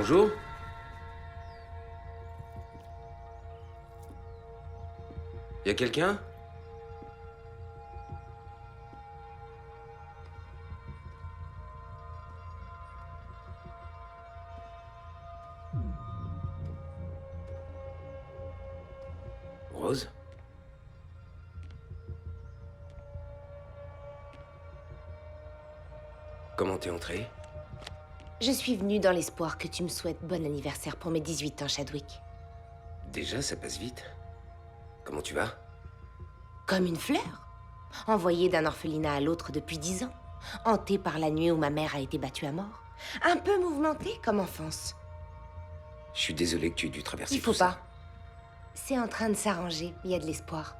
Bonjour. Y a quelqu'un? Rose? Comment t'es entrée? Je suis venue dans l'espoir que tu me souhaites bon anniversaire pour mes 18 ans, Chadwick. Déjà, ça passe vite. Comment tu vas? Comme une fleur. Envoyée d'un orphelinat à l'autre depuis 10 ans. Hantée par la nuit où ma mère a été battue à mort. Un peu mouvementée comme enfance. Je suis désolé que tu aies dû traverser Il faut tout ça. pas. C'est en train de s'arranger, il y a de l'espoir.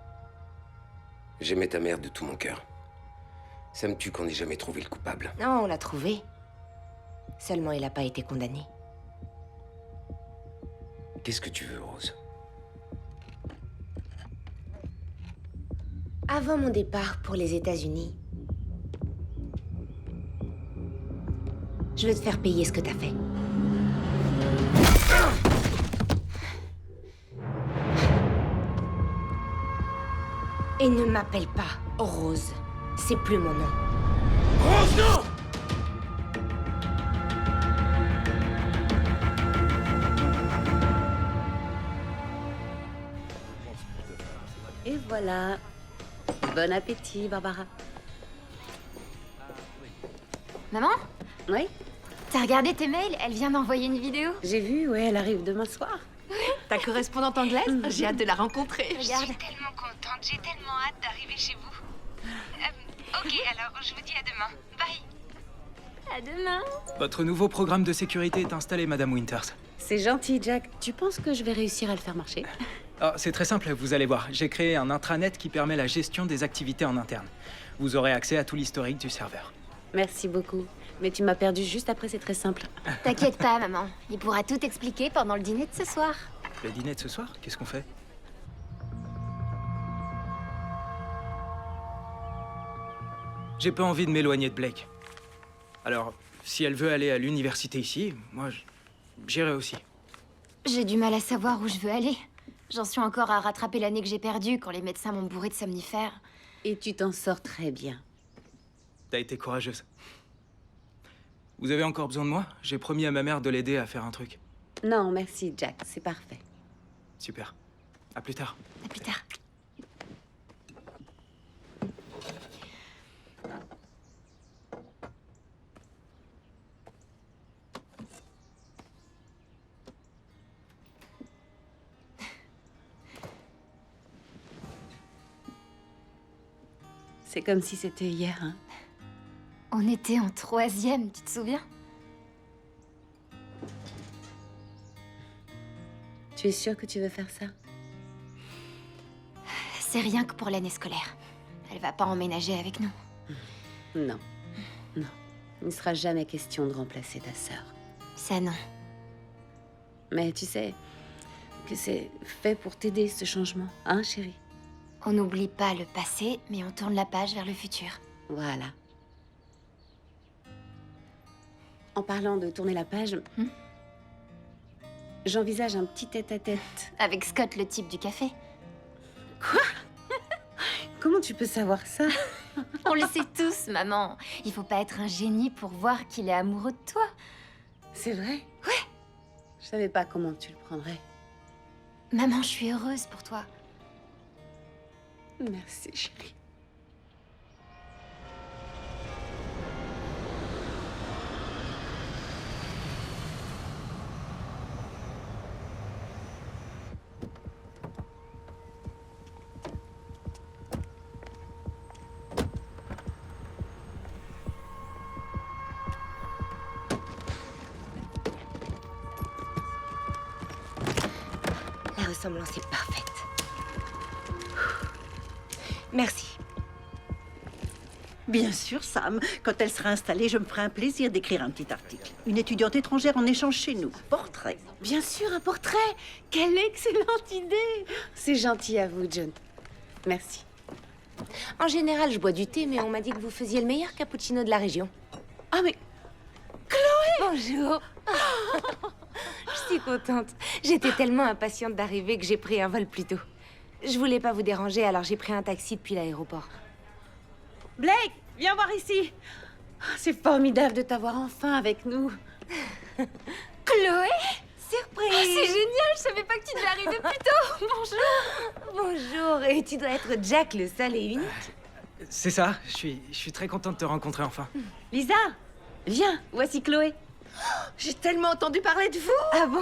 J'aimais ta mère de tout mon cœur. Ça me tue qu'on n'ait jamais trouvé le coupable. Non, on l'a trouvé. Seulement, il n'a pas été condamné. Qu'est-ce que tu veux, Rose? Avant mon départ pour les États-Unis, je veux te faire payer ce que t'as fait. Et ne m'appelle pas Rose. C'est plus mon nom. Rose, non! Et voilà. Bon appétit, Barbara. Maman, Oui, t'as regardé tes mails? Elle vient d'envoyer une vidéo. j'ai vu, ouais, elle arrive demain soir. Ta correspondante anglaise? J'ai hâte de la rencontrer. Je Regarde. suis tellement contente, j'ai tellement hâte d'arriver chez vous. Ok, alors je vous dis à demain. Bye. À demain. Votre nouveau programme de sécurité est installé, Madame Winters. C'est gentil, Jack. Tu penses que je vais réussir à le faire marcher? Ah, c'est très simple, vous allez voir. J'ai créé un intranet qui permet la gestion des activités en interne. Vous aurez accès à tout l'historique du serveur. Merci beaucoup. Mais tu m'as perdu juste après, c'est très simple. T'inquiète pas, maman. Il pourra tout expliquer pendant le dîner de ce soir. Le dîner de ce soir, qu'est-ce qu'on fait? J'ai pas envie de m'éloigner de Blake. Alors, si elle veut aller à l'université ici, moi, j'irai aussi. J'ai du mal à savoir où je veux aller. J'en suis encore à rattraper l'année que j'ai perdue quand les médecins m'ont bourré de somnifères. Et tu t'en sors très bien. T'as été courageuse. Vous avez encore besoin de moi? J'ai promis à ma mère de l'aider à faire un truc. Non, merci, Jack. C'est parfait. Super. À plus tard. À plus tard. C'est comme si c'était hier, hein. On était en 3e, tu te souviens? Tu es sûre que tu veux faire ça? C'est rien que pour l'année scolaire. Elle va pas emménager avec nous. Non. Non. Il ne sera jamais question de remplacer ta sœur. Ça, non. Mais tu sais que c'est fait pour t'aider, ce changement. Hein, chérie? On n'oublie pas le passé, mais on tourne la page vers le futur. Voilà. En parlant de tourner la page, j'envisage un petit tête-à-tête. Avec Scott, le type du café. Comment tu peux savoir ça? On le sait tous, maman. Il faut pas être un génie pour voir qu'il est amoureux de toi. C'est vrai? Ouais. Je savais pas comment tu le prendrais. Maman, je suis heureuse pour toi. Merci, chérie. La ressemblance est parfaite. Merci. Bien sûr, Sam. Quand elle sera installée, je me ferai un plaisir d'écrire un petit article. Une étudiante étrangère en échange chez nous. Portrait. Bien sûr, un portrait. Quelle excellente idée. C'est gentil à vous, John. Merci. En général, je bois du thé, mais on m'a dit que vous faisiez le meilleur cappuccino de la région. Ah, mais Bonjour. si contente. J'étais tellement impatiente d'arriver que j'ai pris un vol plus tôt. Je voulais pas vous déranger, alors j'ai pris un taxi depuis l'aéroport. Blake, viens voir ici. Oh, c'est formidable de t'avoir enfin avec nous. Chloé? Surprise! Oh, c'est génial, je savais pas que tu devais arriver plus tôt. Bonjour. Bonjour, et tu dois être Jack, le seul et unique. C'est ça, je suis très content de te rencontrer enfin. Lisa, viens, voici Chloé. J'ai tellement entendu parler de vous. Ah bon?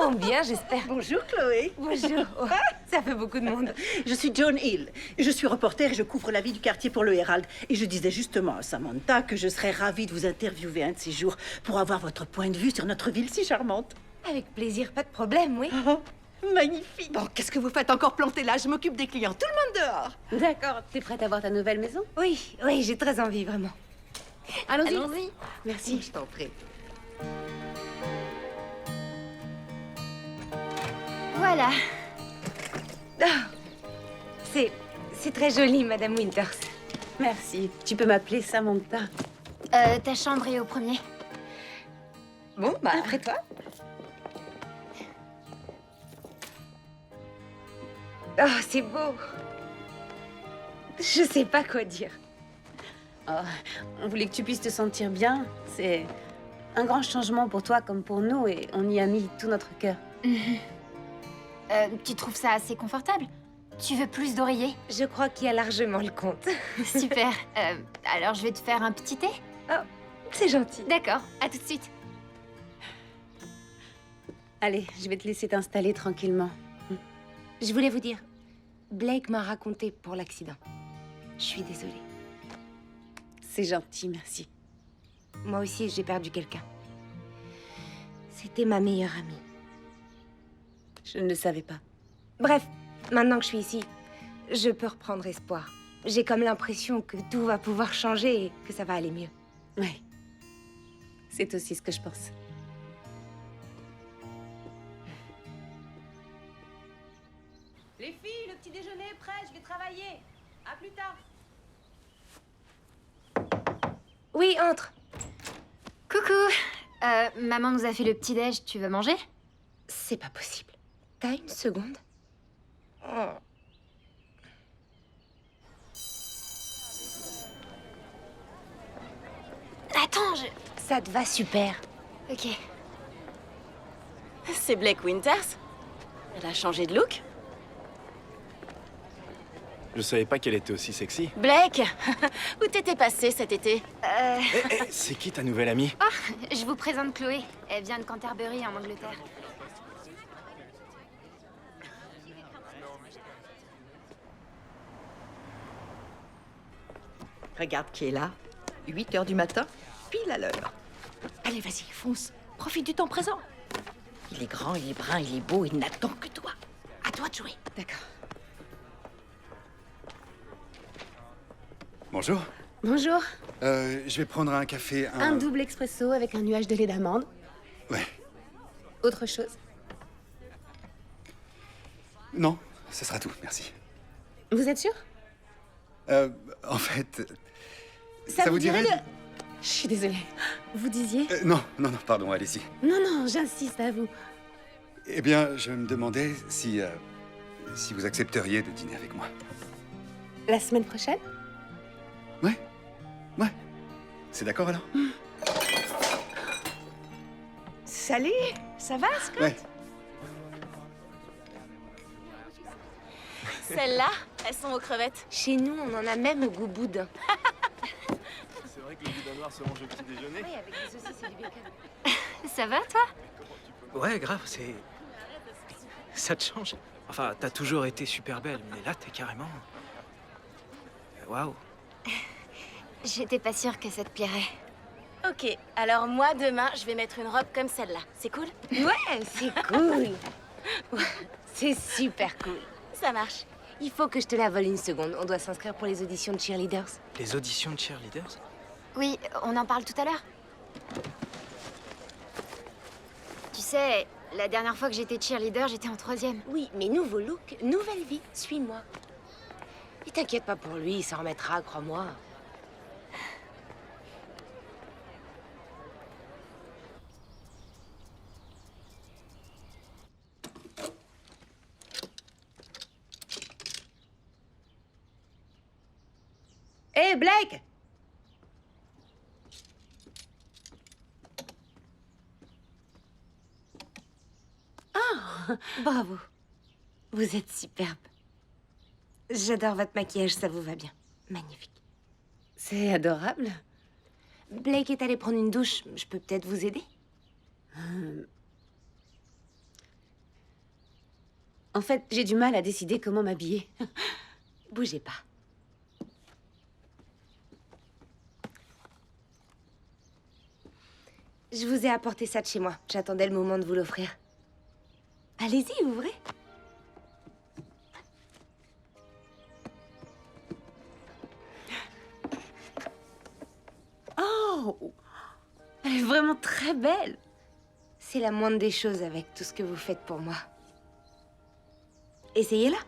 Oh, bien, j'espère. Bonjour Chloé. Bonjour. Oh, ça fait beaucoup de monde. Je suis John Hill. Je suis reporter et je couvre la vie du quartier pour le Herald. Et je disais justement à Samantha que je serais ravie de vous interviewer un de ces jours pour avoir votre point de vue sur notre ville si charmante. Avec plaisir, pas de problème, oui. Oh, magnifique. Bon, qu'est-ce que vous faites encore planter là? Je m'occupe des clients. Tout le monde dehors. D'accord, t'es prête à voir ta nouvelle maison? Oui, oui, j'ai très envie, vraiment. Allons-y. Allons-y. Merci. Je t'en prie. Voilà. Ah, c'est très joli, Madame Winters. Merci. Tu peux m'appeler Samantha. Ta chambre est au premier. Bon, bah, après toi. Oh, c'est beau. Je sais pas quoi dire. Oh, on voulait que tu puisses te sentir bien. C'est un grand changement pour toi comme pour nous et on y a mis tout notre cœur. Tu trouves ça assez confortable? Tu veux plus d'oreillers? Je crois qu'il y a largement le compte. Super. Alors je vais te faire un petit thé? C'est gentil. D'accord, à tout de suite. Allez, je vais te laisser t'installer tranquillement. Je voulais vous dire, Blake m'a raconté pour l'accident. Je suis désolée. C'est gentil, merci. Moi aussi, j'ai perdu quelqu'un. C'était ma meilleure amie. Je ne le savais pas. Bref, maintenant que je suis ici, je peux reprendre espoir. J'ai comme l'impression que tout va pouvoir changer et que ça va aller mieux. Oui. C'est aussi ce que je pense. Les filles, le petit déjeuner est prêt, je vais travailler. À plus tard. Oui, entre. Coucou. Maman nous a fait le petit-déj, tu veux manger? C'est pas possible. T'as une seconde? Oh. Attends, Ça te va super. Ok. C'est Blake Winters? Elle a changé de look? Je savais pas qu'elle était aussi sexy. Blake, où t'étais passé cet été? C'est qui ta nouvelle amie? Je vous présente Chloé. Elle vient de Canterbury, en Angleterre. Regarde qui est là. 8 heures du matin, pile à l'heure. Allez, vas-y, fonce. Profite du temps présent. Il est grand, il est brun, il est beau, il n'attend que toi. À toi de jouer. D'accord. Bonjour. Bonjour. Je vais prendre un café, Un double expresso avec un nuage de lait d'amande. Ouais. Autre chose. Non, ce sera tout, merci. Vous êtes sûr? En fait... Ça vous dirait de... Je suis désolée. Vous disiez? Non, pardon, allez-y. Non, j'insiste à vous. Eh bien, je me demandais si vous accepteriez de dîner avec moi. La semaine prochaine? Ouais. C'est d'accord alors? Salut, ça va, Scott? Ouais. Celles-là, elles sont aux crevettes. Chez nous, on en a même au goût boudin. C'est vrai que le boudin noir se mange au petit déjeuner. Oui, avec des saucisses et du bacon. Ça va, toi? Ouais, grave, c'est... Ça te change. Enfin, t'as toujours été super belle, mais là, t'es carrément... Waouh. J'étais pas sûre que ça te plairait. Ok, alors moi, demain, je vais mettre une robe comme celle-là. C'est cool? Ouais, c'est cool. C'est super cool. Ça marche. Il faut que je te la vole une seconde. On doit s'inscrire pour les auditions de cheerleaders. Les auditions de cheerleaders? Oui, on en parle tout à l'heure. Tu sais, la dernière fois que j'étais cheerleader, j'étais en 3e. Oui, mais nouveau look, nouvelle vie. Suis-moi. Et t'inquiète pas pour lui, il s'en remettra, crois-moi. Hé, Blake! Oh, bravo. Vous êtes superbe. J'adore votre maquillage, ça vous va bien. Magnifique. C'est adorable. Blake est allé prendre une douche. Je peux peut-être vous aider? En fait, j'ai du mal à décider comment m'habiller. Bougez pas. Je vous ai apporté ça de chez moi. J'attendais le moment de vous l'offrir. Allez-y, ouvrez. Oh! Elle est vraiment très belle. C'est la moindre des choses avec tout ce que vous faites pour moi. Essayez-la.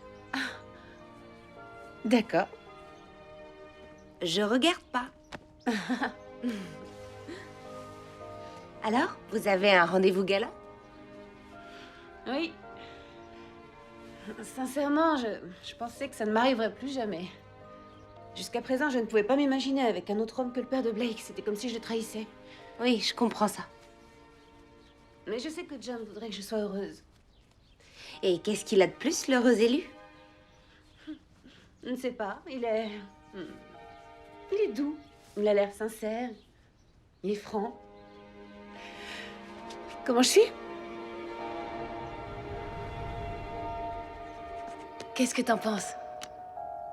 D'accord. Je regarde pas. Alors, vous avez un rendez-vous galant? Oui. Sincèrement, je pensais que ça ne m'arriverait plus jamais. Jusqu'à présent, je ne pouvais pas m'imaginer avec un autre homme que le père de Blake. C'était comme si je le trahissais. Oui, je comprends ça. Mais je sais que John voudrait que je sois heureuse. Et qu'est-ce qu'il a de plus, l'heureux élu? Je ne sais pas. Il est doux. Il a l'air sincère. Il est franc. Comment je suis? Qu'est-ce que t'en penses?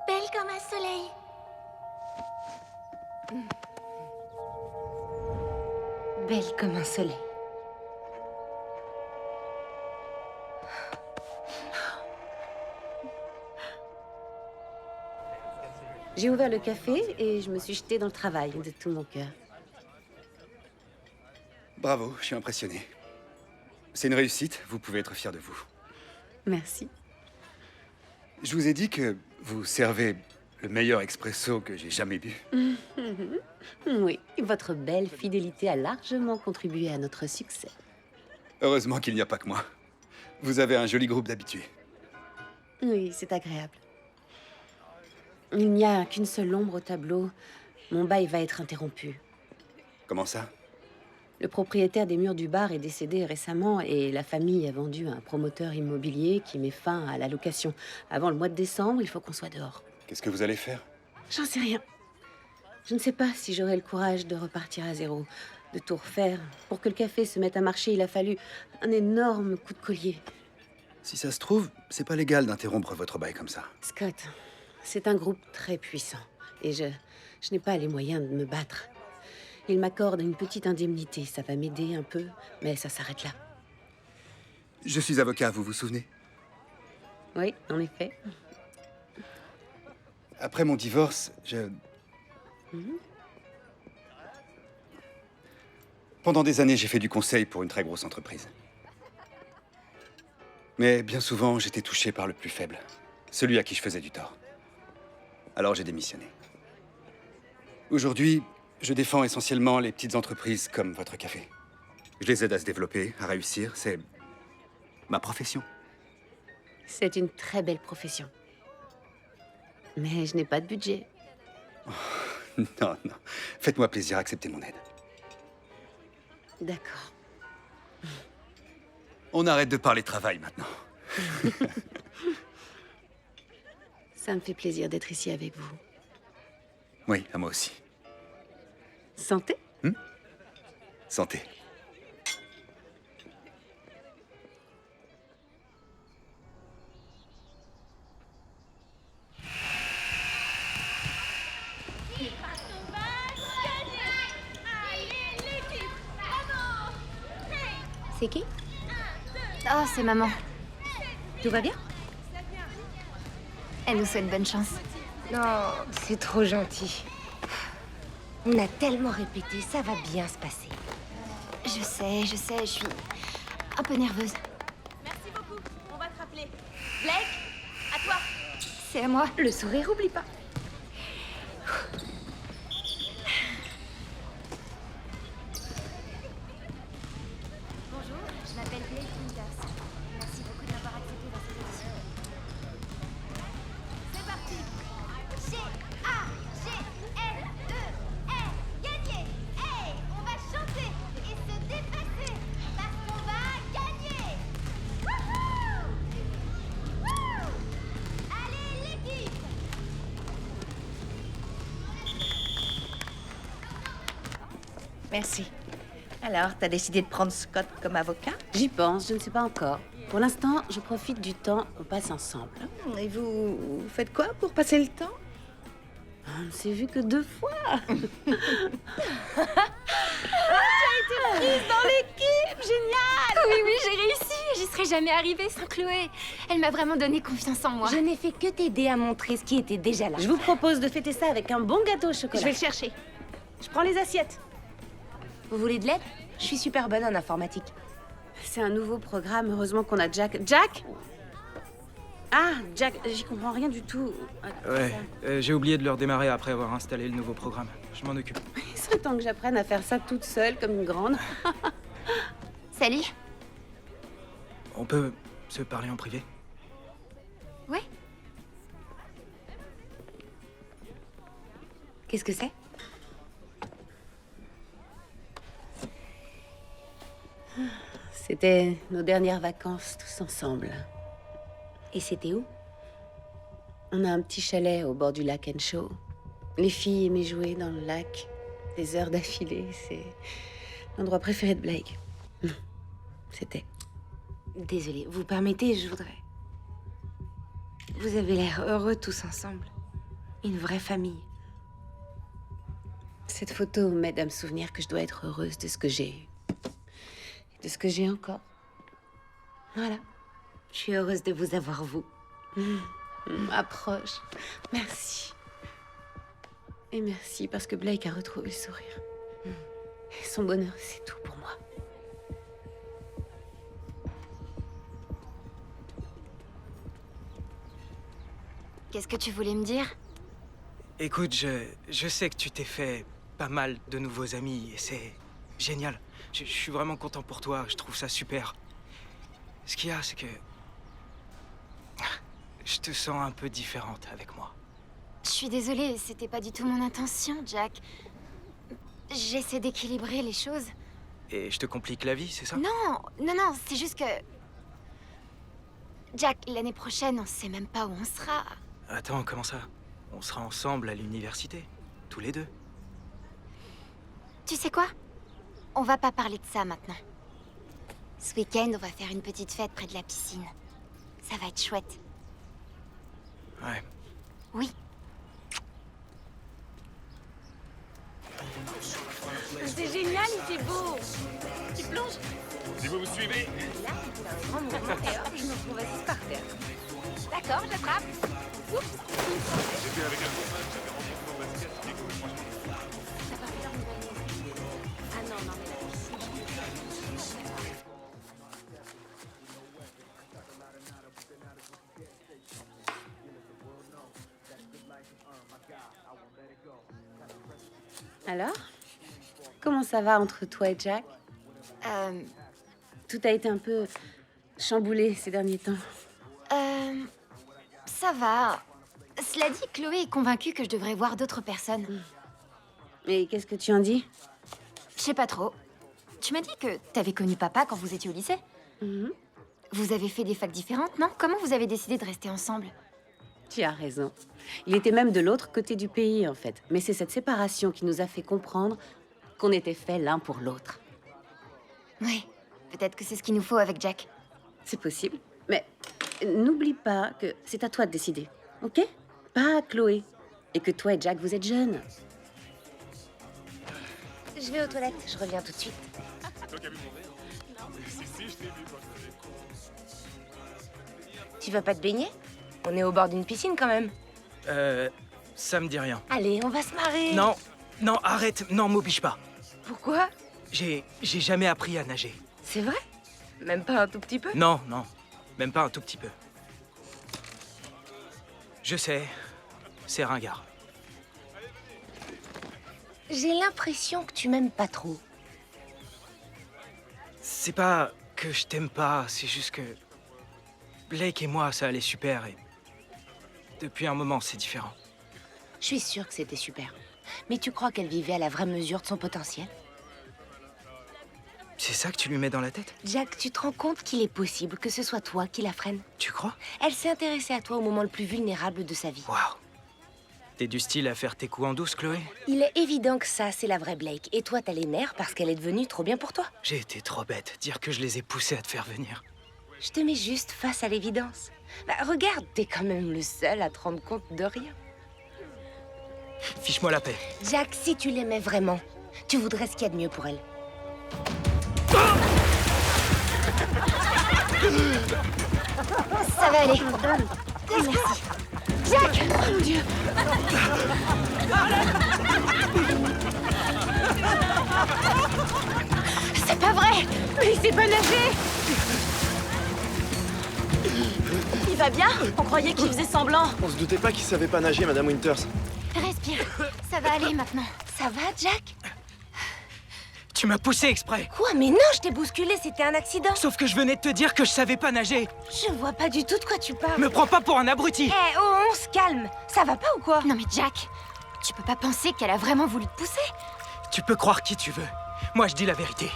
Belle comme un soleil. Belle comme un soleil. J'ai ouvert le café et je me suis jetée dans le travail de tout mon cœur. Bravo, je suis impressionné. C'est une réussite, vous pouvez être fier de vous. Merci. Je vous ai dit que vous servez le meilleur expresso que j'ai jamais bu. Oui, votre belle fidélité a largement contribué à notre succès. Heureusement qu'il n'y a pas que moi. Vous avez un joli groupe d'habitués. Oui, c'est agréable. Il n'y a qu'une seule ombre au tableau. Mon bail va être interrompu. Comment ça? Le propriétaire des murs du bar est décédé récemment et la famille a vendu à un promoteur immobilier qui met fin à la location. Avant le mois de décembre, il faut qu'on soit dehors. Qu'est-ce que vous allez faire? J'en sais rien. Je ne sais pas si j'aurai le courage de repartir à zéro, de tout refaire. Pour que le café se mette à marcher, il a fallu un énorme coup de collier. Si ça se trouve, c'est pas légal d'interrompre votre bail comme ça. Scott, c'est un groupe très puissant et je n'ai pas les moyens de me battre. Il m'accorde une petite indemnité, ça va m'aider un peu, mais ça s'arrête là. Je suis avocat, vous vous souvenez? Oui, en effet. Après mon divorce, Pendant des années, j'ai fait du conseil pour une très grosse entreprise. Mais bien souvent, j'étais touché par le plus faible, celui à qui je faisais du tort. Alors j'ai démissionné. Aujourd'hui, je défends essentiellement les petites entreprises comme votre café. Je les aide à se développer, à réussir. C'est ma profession. C'est une très belle profession. Mais je n'ai pas de budget. Non, non. Faites-moi plaisir, acceptez mon aide. D'accord. On arrête de parler travail maintenant. Ça me fait plaisir d'être ici avec vous. Oui, à moi aussi. Santé? Santé. C'est qui? Oh, c'est maman. Tout va bien? Elle nous souhaite bonne chance. Non, c'est trop gentil. On a tellement répété, ça va bien se passer. Je sais, je suis un peu nerveuse. Merci beaucoup. On va te rappeler. Blake, à toi. C'est à moi. Le sourire, oublie pas. Bonjour, je m'appelle Blake Winters. Merci beaucoup de m'avoir accepté dans cette édition. C'est parti. G-A-G-L. Merci. Alors, t'as décidé de prendre Scott comme avocat? J'y pense, je ne sais pas encore. Pour l'instant, je profite du temps qu'on passe ensemble. Et vous faites quoi pour passer le temps? On ne s'est vu que 2 fois. Oui, oui, j'ai réussi. J'y serais jamais arrivée sans Chloé. Elle m'a vraiment donné confiance en moi. Je n'ai fait que t'aider à montrer ce qui était déjà là. Je vous propose de fêter ça avec un bon gâteau au chocolat. Je vais le chercher. Je prends les assiettes. Vous voulez de l'aide? Je suis super bonne en informatique. C'est un nouveau programme, heureusement qu'on a Jack. Jack? Ah, Jack, j'y comprends rien du tout. Ouais, j'ai oublié de le redémarrer après avoir installé le nouveau programme. Je m'en occupe. Il serait temps que j'apprenne à faire ça toute seule, comme une grande. Salut. On peut se parler en privé? Ouais. Qu'est-ce que c'est? C'était nos dernières vacances tous ensemble. Et c'était où? On a un petit chalet au bord du lac Henshaw. Les filles aimaient jouer dans le lac des heures d'affilée. C'est l'endroit préféré de Blake. C'était. Désolée, vous permettez, je voudrais... Vous avez l'air heureux tous ensemble. Une vraie famille. Cette photo m'aide à me souvenir que je dois être heureuse de ce que j'ai eu. Et de ce que j'ai encore. Voilà. Je suis heureuse de vous avoir, vous. Approche. Merci. Et merci parce que Blake a retrouvé le sourire. Et son bonheur, c'est tout pour moi. Qu'est-ce que tu voulais me dire? Écoute, je sais que tu t'es fait pas mal de nouveaux amis et c'est génial. Je suis vraiment content pour toi, je trouve ça super. Ce qu'il y a, c'est que... je te sens un peu différente avec moi. Je suis désolée, c'était pas du tout mon intention, Jack. J'essaie d'équilibrer les choses. Et je te complique la vie, c'est ça? Non, non, non, c'est juste que... Jack, l'année prochaine, on sait même pas où on sera. Attends, comment ça? On sera ensemble à l'université, tous les deux. Tu sais quoi? On va pas parler de ça maintenant. Ce week-end, on va faire une petite fête près de la piscine. Ça va être chouette. Ouais. Oui. C'est génial, il fait beau. Tu plonges? Si vous me suivez, Là, c'est un grand mouvement et hop, je me retrouve assise par terre. D'accord, j'attrape. j'étais avec un copain que j'avais rencontré au basket qui est complètement Ah non, non, mais la piscine... Alors? Comment ça va entre toi et Jack? Tout a été un peu chamboulé ces derniers temps. Ça va. Cela dit, Chloé est convaincue que je devrais voir d'autres personnes. Et qu'est-ce que tu en dis? Je sais pas trop. Tu m'as dit que t'avais connu papa quand vous étiez au lycée? Vous avez fait des facs différentes, non? Comment vous avez décidé de rester ensemble? Tu as raison. Il était même de l'autre côté du pays, en fait. Mais c'est cette séparation qui nous a fait comprendre qu'on était faits l'un pour l'autre. Oui, peut-être que c'est ce qu'il nous faut avec Jack. C'est possible. Mais n'oublie pas que c'est à toi de décider, ok? Pas à Chloé. Et que toi et Jack, vous êtes jeunes. Je vais aux toilettes, je reviens tout de suite. Tu vas pas te baigner? On est au bord d'une piscine quand même. Ça me dit rien. Allez, on va se marrer. Non, non, arrête, non, m'oblige pas. Pourquoi? J'ai jamais appris à nager. C'est vrai? Même pas un tout petit peu? Non, non, même pas un tout petit peu. Je sais, c'est ringard. J'ai l'impression que tu m'aimes pas trop. C'est pas que je t'aime pas, c'est juste que... Blake et moi, ça allait super et... Depuis un moment, c'est différent. Je suis sûre que c'était super. Mais tu crois qu'elle vivait à la vraie mesure de son potentiel? C'est ça que tu lui mets dans la tête? Jack, tu te rends compte qu'il est possible que ce soit toi qui la freine? Tu crois? Elle s'est intéressée à toi au moment le plus vulnérable de sa vie. Waouh. T'es du style à faire tes coups en douce, Chloé? Il est évident que ça, c'est la vraie Blake. Et toi, t'as les nerfs parce qu'elle est devenue trop bien pour toi. J'ai été trop bête. Dire que je les ai poussés à te faire venir. Je te mets juste face à l'évidence. Bah, regarde, t'es quand même le seul à te rendre compte de rien. Fiche-moi la paix. Jack, si tu l'aimais vraiment, tu voudrais ce qu'il y a de mieux pour elle. Ça va aller. Merci. Jack! Oh mon Dieu! C'est pas vrai! Mais il sait pas nager! Il va bien? On croyait qu'il faisait semblant. On se doutait pas qu'il savait pas nager, Madame Winters. Respire. Ça va aller maintenant. Ça va, Jack? Tu m'as poussé exprès. Quoi? Mais non, je t'ai bousculé, c'était un accident. Sauf que je venais de te dire que je savais pas nager. Je vois pas du tout de quoi tu parles. Me prends pas pour un abruti. Eh, oh, on se calme. Ça va pas ou quoi? Non mais Jack, tu peux pas penser qu'elle a vraiment voulu te pousser? Tu peux croire qui tu veux. Moi, je dis la vérité.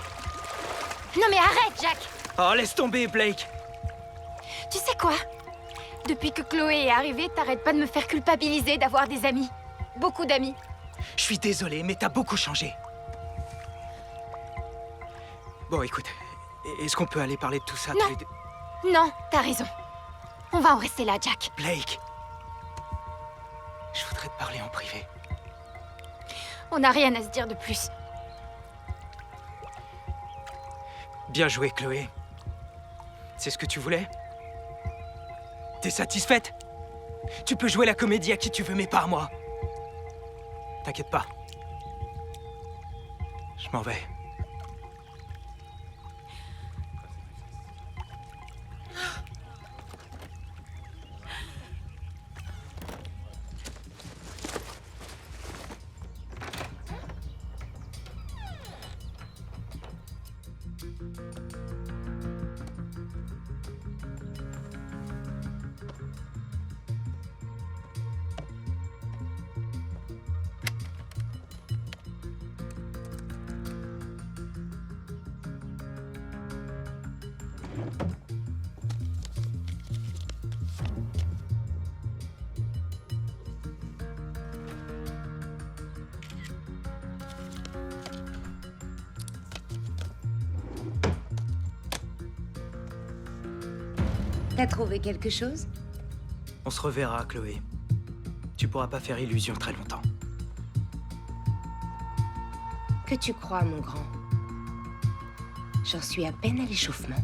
Non mais arrête, Jack! Oh, laisse tomber, Blake. Tu sais quoi? Depuis que Chloé est arrivée, t'arrêtes pas de me faire culpabiliser d'avoir des amis. Beaucoup d'amis. Je suis désolé, mais t'as beaucoup changé. Bon, écoute, est-ce qu'on peut aller parler de tout ça tous les deux? Non, t'as raison. On va en rester là, Jack. Blake. Je voudrais te parler en privé. On n'a rien à se dire de plus. Bien joué, Chloé. C'est ce que tu voulais? T'es satisfaite? Tu peux jouer la comédie à qui tu veux, mais pas à moi. T'inquiète pas. Je m'en vais. T'as trouvé quelque chose? On se reverra, Chloé. Tu pourras pas faire illusion très longtemps. Que tu crois, mon grand? J'en suis à peine à l'échauffement.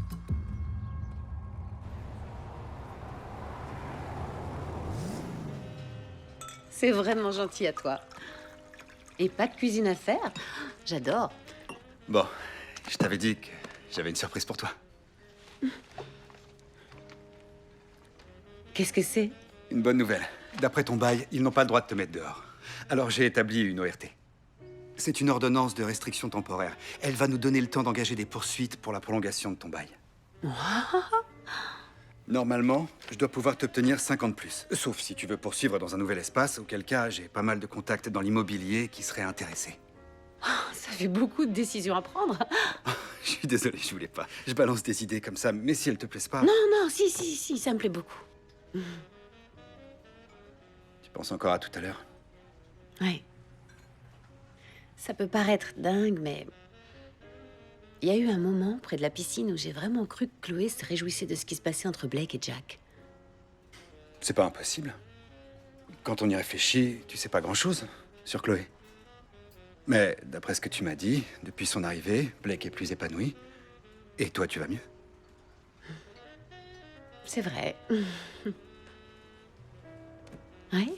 C'est vraiment gentil à toi. Et pas de cuisine à faire? J'adore. Bon, je t'avais dit que j'avais une surprise pour toi. Qu'est-ce que c'est? Une bonne nouvelle. D'après ton bail, ils n'ont pas le droit de te mettre dehors. Alors j'ai établi une ORT. C'est une ordonnance de restriction temporaire. Elle va nous donner le temps d'engager des poursuites pour la prolongation de ton bail. Normalement, je dois pouvoir t'obtenir 5 ans de plus. Sauf si tu veux poursuivre dans un nouvel espace, auquel cas j'ai pas mal de contacts dans l'immobilier qui seraient intéressés. Ça fait beaucoup de décisions à prendre. Je suis désolé, je voulais pas. Je balance des idées comme ça, mais si elles te plaisent pas... Non, non, si, ça me plaît beaucoup. Tu penses encore à tout à l'heure? Ouais. Ça peut paraître dingue, mais... Il y a eu un moment près de la piscine où j'ai vraiment cru que Chloé se réjouissait de ce qui se passait entre Blake et Jack. C'est pas impossible. Quand on y réfléchit, tu sais pas grand-chose sur Chloé. Mais d'après ce que tu m'as dit, depuis son arrivée, Blake est plus épanoui. Et toi, tu vas mieux. C'est vrai. Ouais.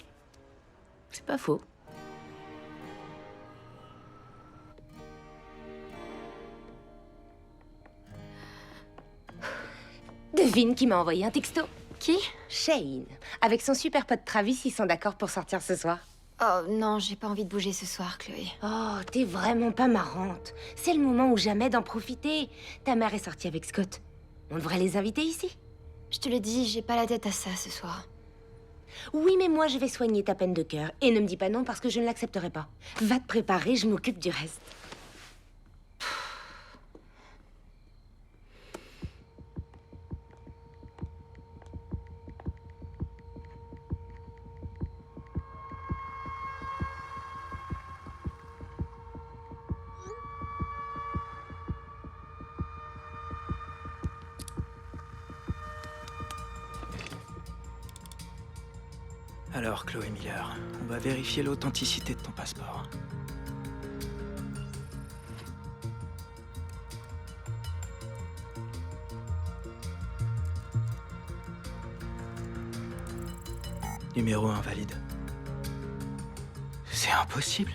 C'est pas faux. Devine qui m'a envoyé un texto. Qui? Shane. Avec son super pote Travis, ils sont d'accord pour sortir ce soir. Oh non, j'ai pas envie de bouger ce soir, Chloé. Oh, t'es vraiment pas marrante. C'est le moment ou jamais d'en profiter. Ta mère est sortie avec Scott. On devrait les inviter ici. Je te le dis, j'ai pas la tête à ça ce soir. Oui, mais moi, je vais soigner ta peine de cœur. Et ne me dis pas non parce que je ne l'accepterai pas. Va te préparer, je m'occupe du reste. Alors, Chloé Miller, on va vérifier l'authenticité de ton passeport. Numéro invalide. C'est impossible.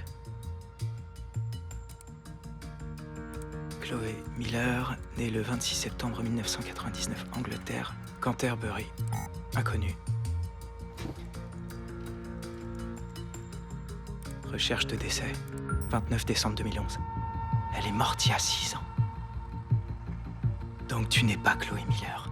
Chloé Miller, née le 26 septembre 1999, Angleterre, Canterbury. Inconnu. Recherche de décès, 29 décembre 2011. Elle est morte il y a 6 ans. Donc tu n'es pas Chloé Miller.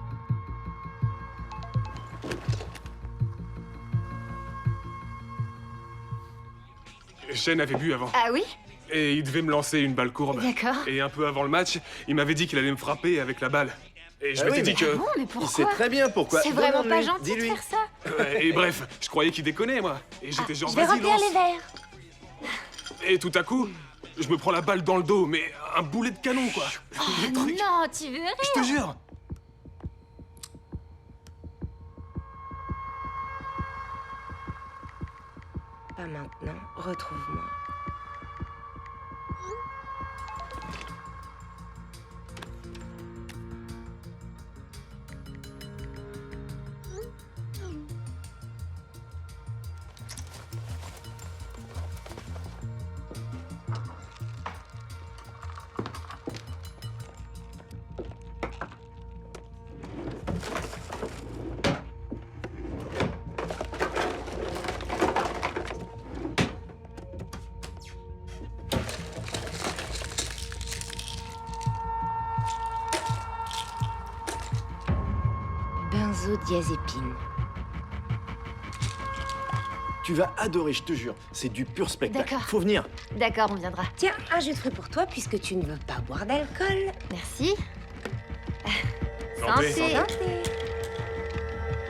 Shane avait bu avant. Ah oui? Et il devait me lancer une balle courbe. D'accord. Et un peu avant le match, il m'avait dit qu'il allait me frapper avec la balle. Et je Ah m'étais oui, dit que... Bon, mais Il pourquoi? sait très bien pourquoi. C'est vraiment pas Demande-lui, gentil de dis-lui. faire ça. Et bref, je croyais qu'il déconnait, moi. Et j'étais genre, Je vais vas-y, remplir lance. les verres. Et tout à coup, je me prends la balle dans le dos, mais un boulet de canon, quoi. Oh Le truc. non, tu veux rire? Je te jure. Pas maintenant, retrouve-moi. Benzodiazépine. Tu vas adorer, je te jure. C'est du pur spectacle. D'accord. Faut venir. D'accord, on viendra. Tiens, un jus de fruits pour toi puisque tu ne veux pas boire d'alcool. Merci. Santé. Santé. Santé.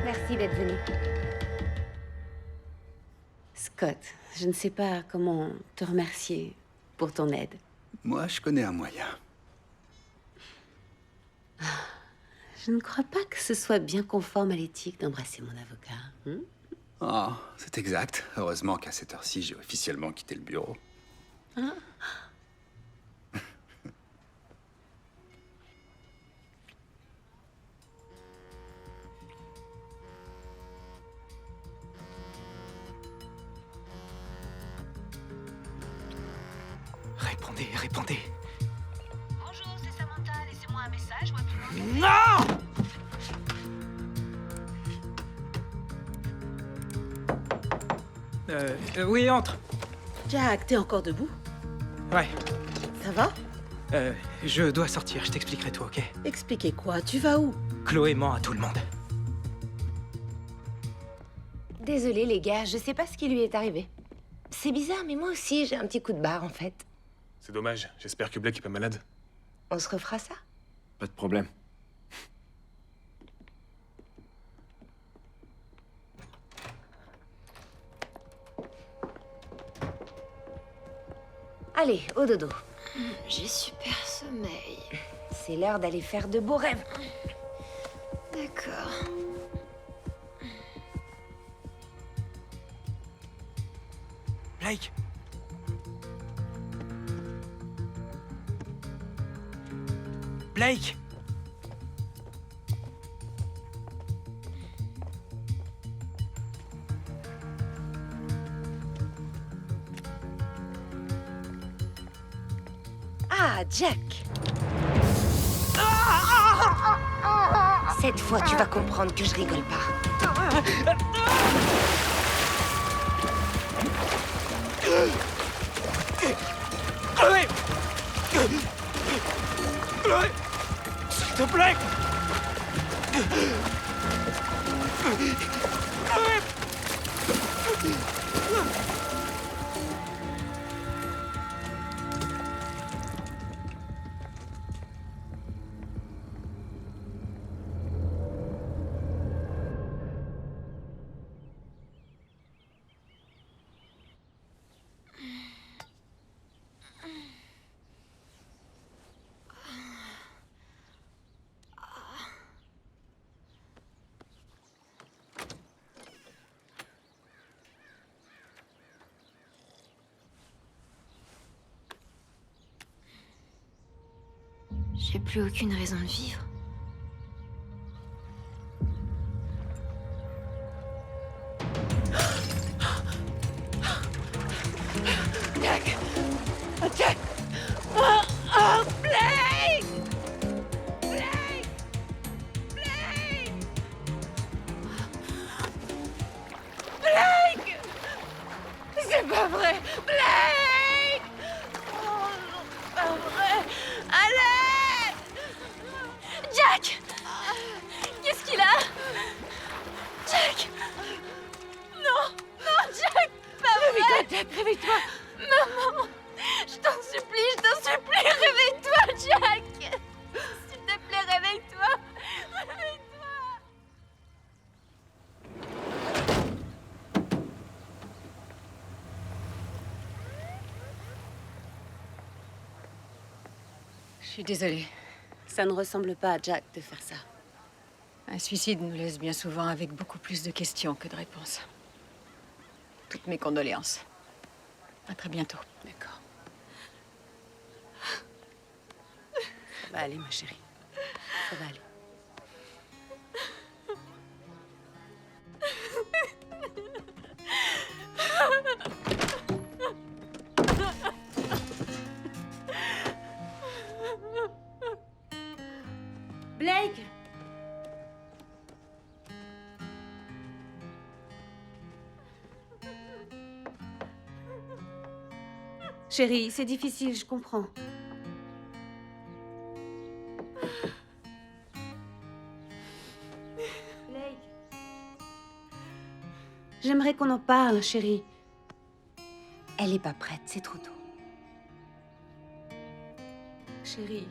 Merci d'être venu. Scott, je ne sais pas comment te remercier pour ton aide. Moi, je connais un moyen. Je ne crois pas que ce soit bien conforme à l'éthique d'embrasser mon avocat. Ah, c'est exact. Heureusement qu'à cette heure-ci, j'ai officiellement quitté le bureau. Répondez, répondez. Bonjour, c'est Samantha. Laissez-moi un message ou appelez-moi. Non! Oui, entre. Jack, t'es encore debout? Ouais, Ça va? je dois sortir, je t'expliquerai tout, ok? Expliquez quoi? Tu vas où? Chloé ment à tout le monde. Désolée les gars, je sais pas ce qui lui est arrivé. C'est bizarre, mais moi aussi j'ai un petit coup de barre en fait. C'est dommage. J'espère que Blake est pas malade. On se refera ça? Pas de problème. Allez, au dodo. J'ai super sommeil. C'est l'heure d'aller faire de beaux rêves. D'accord. Blake! Blake! Ah, Jack! Cette fois, tu vas comprendre que je rigole pas. Chloé! Chloé! S'il te plaît! Chloé! J'ai plus aucune raison de vivre. Jack! Jack! Oh, oh, Blake! Blake! Blake! Blake! C'est pas vrai! Blake! Oh non, c'est pas vrai! Allez! Jack! Qu'est-ce qu'il a? Jack! Non! Non, Jack! Pas vrai! Réveille-toi, Jack, réveille-toi! Maman! Je t'en supplie, réveille-toi, Jack! S'il te plaît, réveille-toi! Réveille-toi! Je suis désolée. Ça ne ressemble pas à Jack de faire ça. Un suicide nous laisse bien souvent avec beaucoup plus de questions que de réponses. Toutes mes condoléances. À très bientôt. D'accord. Ça va aller, ma chérie. Ça va aller. Blake! Chérie, c'est difficile, je comprends. Blake. J'aimerais qu'on en parle, chérie. Elle est pas prête, c'est trop tôt. Chérie.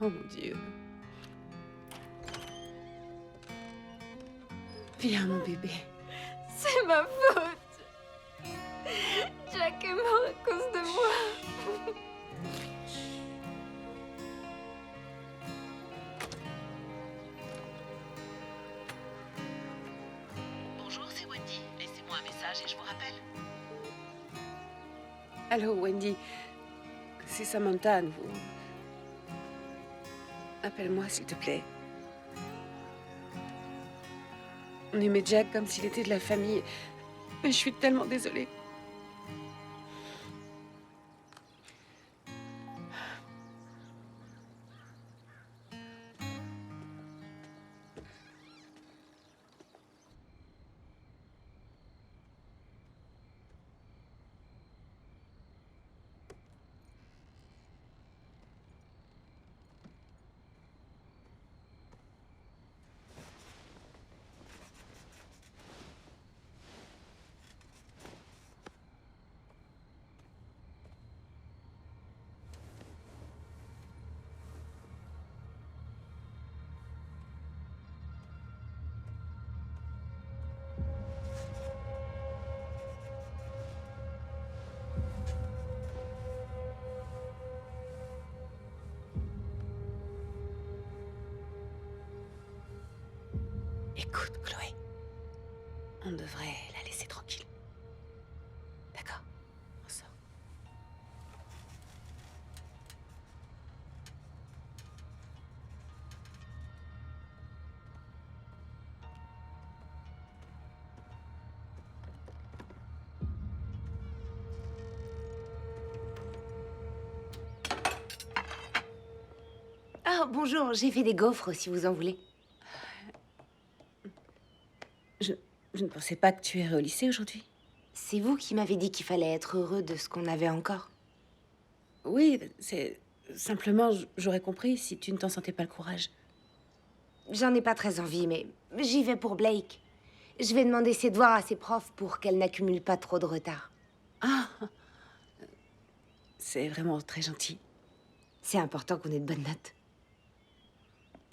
Oh mon Dieu. Viens, mon bébé. C'est ma faute! Jack est mort à cause de moi! Bonjour, c'est Wendy. Laissez-moi un message et je vous rappelle. Allô, Wendy. C'est Samantha à nouveau. Appelle-moi, s'il te plaît. On aimait Jack comme s'il était de la famille. Mais je suis tellement désolée. Écoute, Chloé. On devrait la laisser tranquille. D'accord? On sort. Ah, bonjour, j'ai fait des gaufres si vous en voulez. Je ne pensais pas que tu irais au lycée aujourd'hui. C'est vous qui m'avez dit qu'il fallait être heureux de ce qu'on avait encore. Oui, c'est... Simplement, j'aurais compris si tu ne t'en sentais pas le courage. J'en ai pas très envie, mais j'y vais pour Blake. Je vais demander ses devoirs à ses profs pour qu'elle n'accumule pas trop de retard. Ah! C'est vraiment très gentil. C'est important qu'on ait de bonnes notes.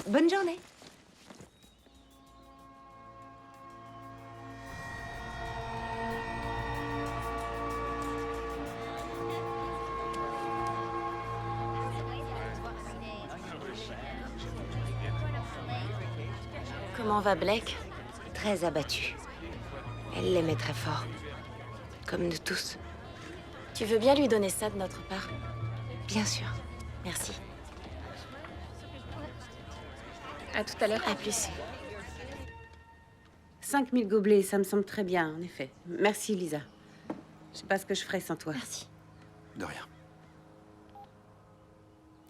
Bonne journée. Comment va Blake? Très abattue. Elle l'aimait très fort. comme nous tous. Tu veux bien lui donner ça de notre part? Bien sûr. Merci. À tout à l'heure. À plus. 5000 gobelets, ça me semble très bien, en effet. Merci, Lisa. Je sais pas ce que je ferais sans toi. Merci. De rien.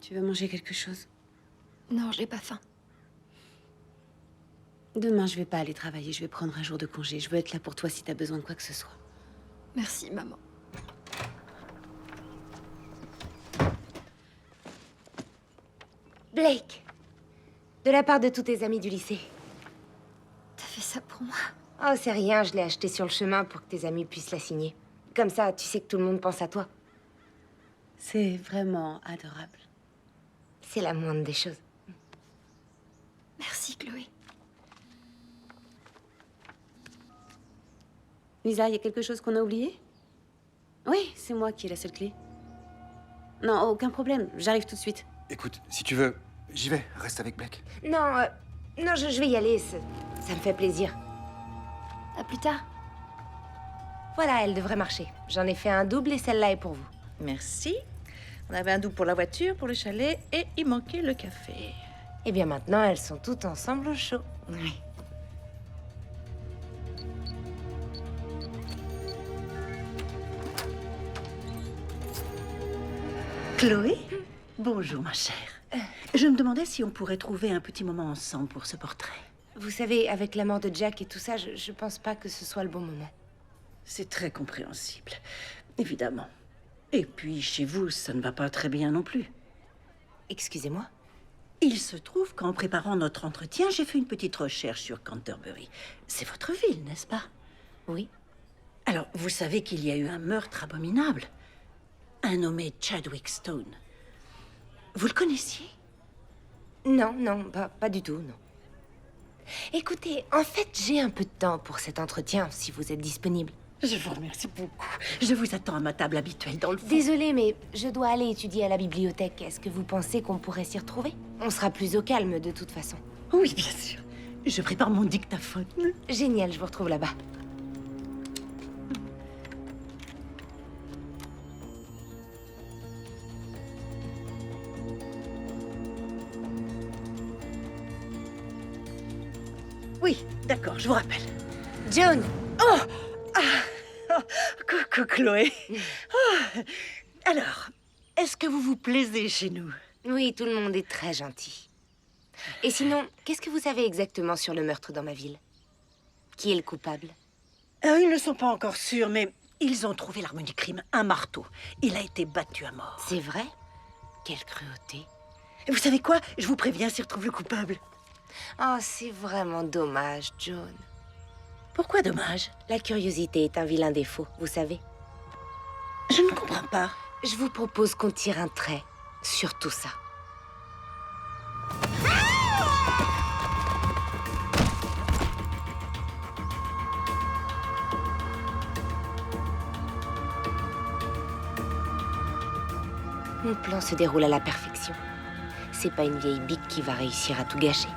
Tu veux manger quelque chose? Non, j'ai pas faim. Demain, je vais pas aller travailler. Je vais prendre un jour de congé. Je veux être là pour toi si t'as besoin de quoi que ce soit. Merci, maman. Blake, de la part de tous tes amis du lycée. T'as fait ça pour moi? Oh, c'est rien, je l'ai acheté sur le chemin pour que tes amis puissent la signer. Comme ça, tu sais que tout le monde pense à toi. C'est vraiment adorable. C'est la moindre des choses. Merci, Chloé. Lisa, il y a quelque chose qu'on a oublié? Oui, c'est moi qui ai la seule clé. Non, aucun problème. J'arrive tout de suite. Écoute, si tu veux, j'y vais. Reste avec Blake. Non, non, je vais y aller. Ça me fait plaisir. À plus tard. Voilà, elle devrait marcher. J'en ai fait un double et celle-là est pour vous. Merci. On avait un double pour la voiture, pour le chalet, et il manquait le café. Et bien maintenant, elles sont toutes ensemble au chaud. Oui. Chloé? Bonjour, ma chère. Je me demandais si on pourrait trouver un petit moment ensemble pour ce portrait. Vous savez, avec la mort de Jack et tout ça, je pense pas que ce soit le bon moment. C'est très compréhensible, évidemment. Et puis, chez vous, ça ne va pas très bien non plus. Excusez-moi? Il se trouve qu'en préparant notre entretien, j'ai fait une petite recherche sur Canterbury. C'est votre ville, n'est-ce pas? Oui. Alors, vous savez qu'il y a eu un meurtre abominable. Un nommé Chadwick Stone. Vous le connaissiez? Non, non, pas du tout, non. Écoutez, en fait, j'ai un peu de temps pour cet entretien, si vous êtes disponible. Je vous remercie beaucoup. Je vous attends à ma table habituelle dans le fond. Désolée, mais je dois aller étudier à la bibliothèque. Est-ce que vous pensez qu'on pourrait s'y retrouver? On sera plus au calme, de toute façon. Oui, bien sûr. Je prépare mon dictaphone. Génial, je vous retrouve là-bas. Oui, d'accord, je vous rappelle. Joan! Oh! Coucou, Chloé. Oh. Alors, est-ce que vous vous plaisez chez nous? Oui, tout le monde est très gentil. Et sinon, qu'est-ce que vous savez exactement sur le meurtre dans ma ville? Qui est le coupable? Ils ne sont pas encore sûrs, mais ils ont trouvé l'arme du crime, un marteau. Il a été battu à mort. C'est vrai? Quelle cruauté. Et vous savez quoi? Je vous préviens s'il retrouve le coupable. Oh, c'est vraiment dommage, Joan. Pourquoi dommage? La curiosité est un vilain défaut, vous savez. Je ne comprends pas. Je vous propose qu'on tire un trait sur tout ça. Mon plan se déroule à la perfection. C'est pas une vieille bique qui va réussir à tout gâcher.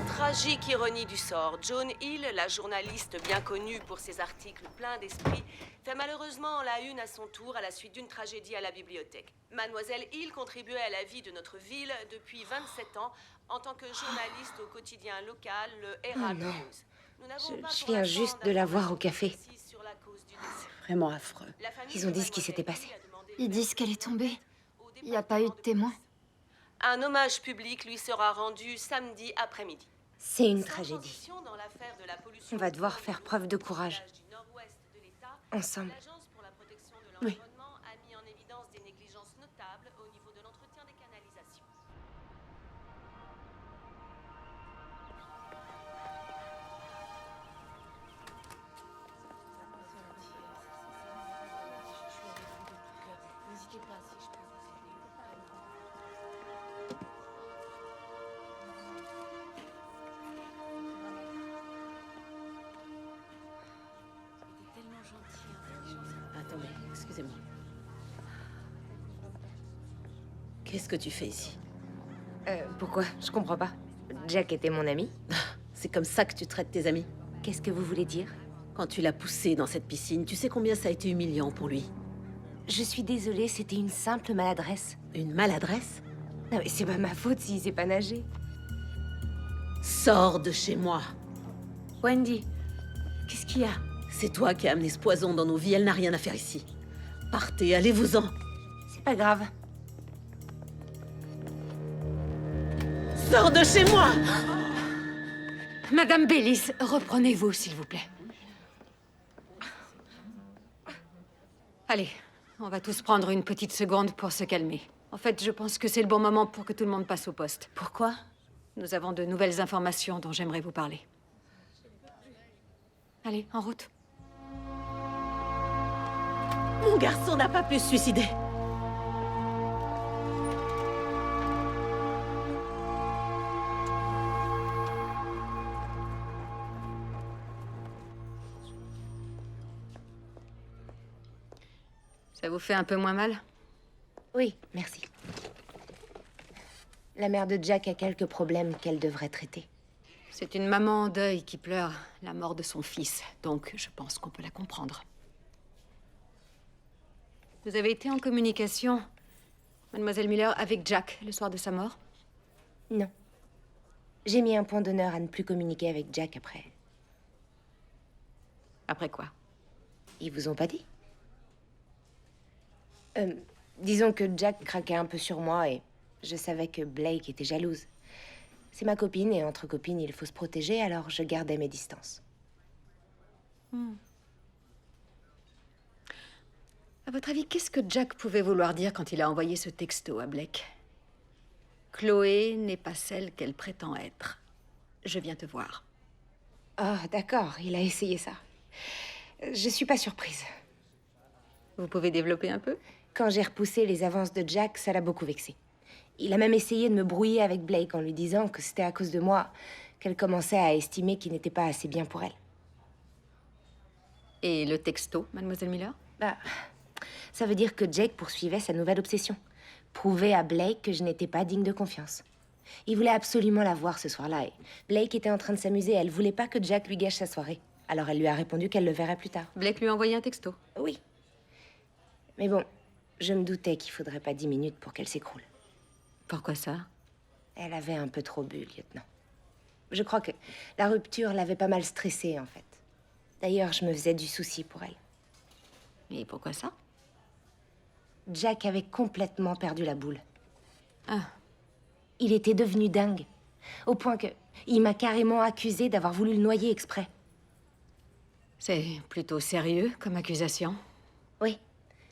Tragique ironie du sort, Joan Hill, la journaliste bien connue pour ses articles pleins d'esprit, fait malheureusement la une à son tour à la suite d'une tragédie à la bibliothèque. Mademoiselle Hill contribuait à la vie de notre ville depuis 27 ans en tant que journaliste au quotidien local, le Herald non. News. Je viens juste de la voir au café. C'est vraiment affreux. Ils ont dit ce qui s'était passé. Ils disent qu'elle est tombée. Il n'y a pas eu de témoin. Un hommage public lui sera rendu samedi après-midi. C'est une tragédie. On va devoir faire preuve de courage. Ensemble. Oui. A mis en évidence des négligences notables au niveau de l'entretien des canalisations. Attendez, excusez-moi. Qu'est-ce que tu fais ici? Pourquoi? Je comprends pas. Jack était mon ami. C'est comme ça que tu traites tes amis? Qu'est-ce que vous voulez dire? Quand tu l'as poussé dans cette piscine, tu sais combien ça a été humiliant pour lui? Je suis désolée, c'était une simple maladresse. Une maladresse? Non mais c'est pas ma faute s'il sait pas nager. Sors de chez moi. Wendy, qu'est-ce qu'il y a? C'est toi qui as amené ce poison dans nos vies, elle n'a rien à faire ici. Partez, allez-vous-en. C'est pas grave. Sors de chez moi! Madame Bellis, reprenez-vous, s'il vous plaît. Allez, on va tous prendre une petite seconde pour se calmer. En fait, je pense que c'est le bon moment pour que tout le monde passe au poste. Pourquoi? Nous avons de nouvelles informations dont j'aimerais vous parler. Allez, en route. Mon garçon n'a pas pu se suicider. Ça vous fait un peu moins mal? Oui, merci. La mère de Jack a quelques problèmes qu'elle devrait traiter. C'est une maman en deuil qui pleure la mort de son fils, donc je pense qu'on peut la comprendre. Vous avez été en communication, Mademoiselle Miller, avec Jack le soir de sa mort? Non. J'ai mis un point d'honneur à ne plus communiquer avec Jack après. Après quoi? Ils vous ont pas dit? Disons que Jack craquait un peu sur moi et je savais que Blake était jalouse. C'est ma copine et entre copines, il faut se protéger, alors je gardais mes distances. À votre avis, qu'est-ce que Jack pouvait vouloir dire quand il a envoyé ce texto à Blake? Chloé n'est pas celle qu'elle prétend être. Je viens te voir. Ah, d'accord, il a essayé ça. Je suis pas surprise. Vous pouvez développer un peu? Quand j'ai repoussé les avances de Jack, ça l'a beaucoup vexé. Il a même essayé de me brouiller avec Blake en lui disant que c'était à cause de moi qu'elle commençait à estimer qu'il n'était pas assez bien pour elle. Et le texto, Mademoiselle Miller? Bah, ça veut dire que Jake poursuivait sa nouvelle obsession. Prouver à Blake que je n'étais pas digne de confiance. Il voulait absolument la voir ce soir-là et Blake était en train de s'amuser. Elle voulait pas que Jack lui gâche sa soirée. Alors elle lui a répondu qu'elle le verrait plus tard. Blake lui a envoyé un texto? Oui. Mais bon, je me doutais qu'il faudrait pas 10 minutes pour qu'elle s'écroule. Pourquoi ça? Elle avait un peu trop bu, lieutenant. Je crois que la rupture l'avait pas mal stressée, en fait. D'ailleurs, je me faisais du souci pour elle. Et pourquoi ça? Jack avait complètement perdu la boule. Ah. Il était devenu dingue. Au point que il m'a carrément accusé d'avoir voulu le noyer exprès. C'est plutôt sérieux comme accusation. Oui.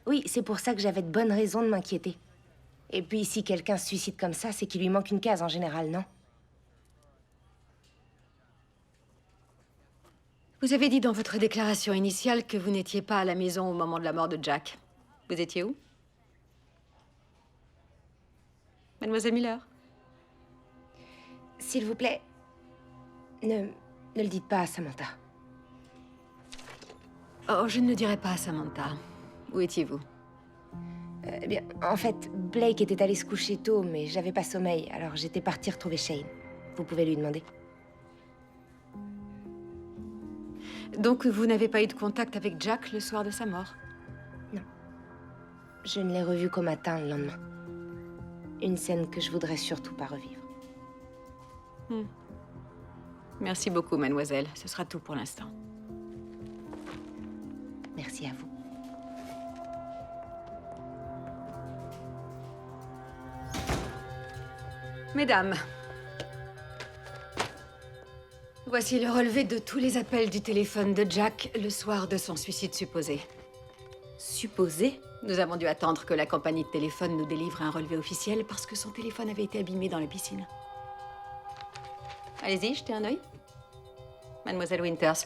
Oui, c'est pour ça que j'avais de bonnes raisons de m'inquiéter. Et puis, si quelqu'un se suicide comme ça, c'est qu'il lui manque une case en général, non? Vous avez dit dans votre déclaration initiale que vous n'étiez pas à la maison au moment de la mort de Jack. Vous étiez où? Mademoiselle Miller? S'il vous plaît, ne le dites pas à Samantha. Oh, je ne le dirai pas à Samantha. Où étiez-vous? Eh bien, en fait, Blake était allé se coucher tôt, mais j'avais pas sommeil, alors j'étais partie retrouver Shane. Vous pouvez lui demander. Donc, vous n'avez pas eu de contact avec Jack le soir de sa mort? Non. Je ne l'ai revu qu'au matin, le lendemain. Une scène que je voudrais surtout pas revivre. Merci beaucoup, mademoiselle. Ce sera tout pour l'instant. Merci à vous. Mesdames, voici le relevé de tous les appels du téléphone de Jack le soir de son suicide supposé. Supposé? Nous avons dû attendre que la compagnie de téléphone nous délivre un relevé officiel parce que son téléphone avait été abîmé dans la piscine. Allez-y, jetez un œil. Mademoiselle Winters,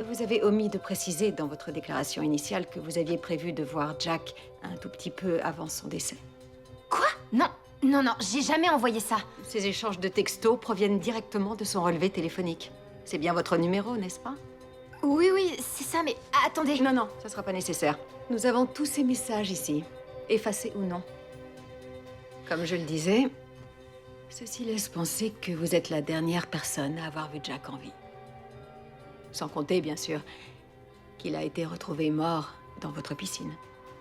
vous avez omis de préciser dans votre déclaration initiale que vous aviez prévu de voir Jack un tout petit peu avant son décès. Quoi? Non, non, non, j'ai jamais envoyé ça. Ces échanges de textos proviennent directement de son relevé téléphonique. C'est bien votre numéro, n'est-ce pas? Oui, oui, c'est ça, mais attendez. Non, non, ça sera pas nécessaire. Nous avons tous ces messages ici, effacés ou non. Comme je le disais, ceci laisse penser que vous êtes la dernière personne à avoir vu Jack en vie. Sans compter, bien sûr, qu'il a été retrouvé mort dans votre piscine.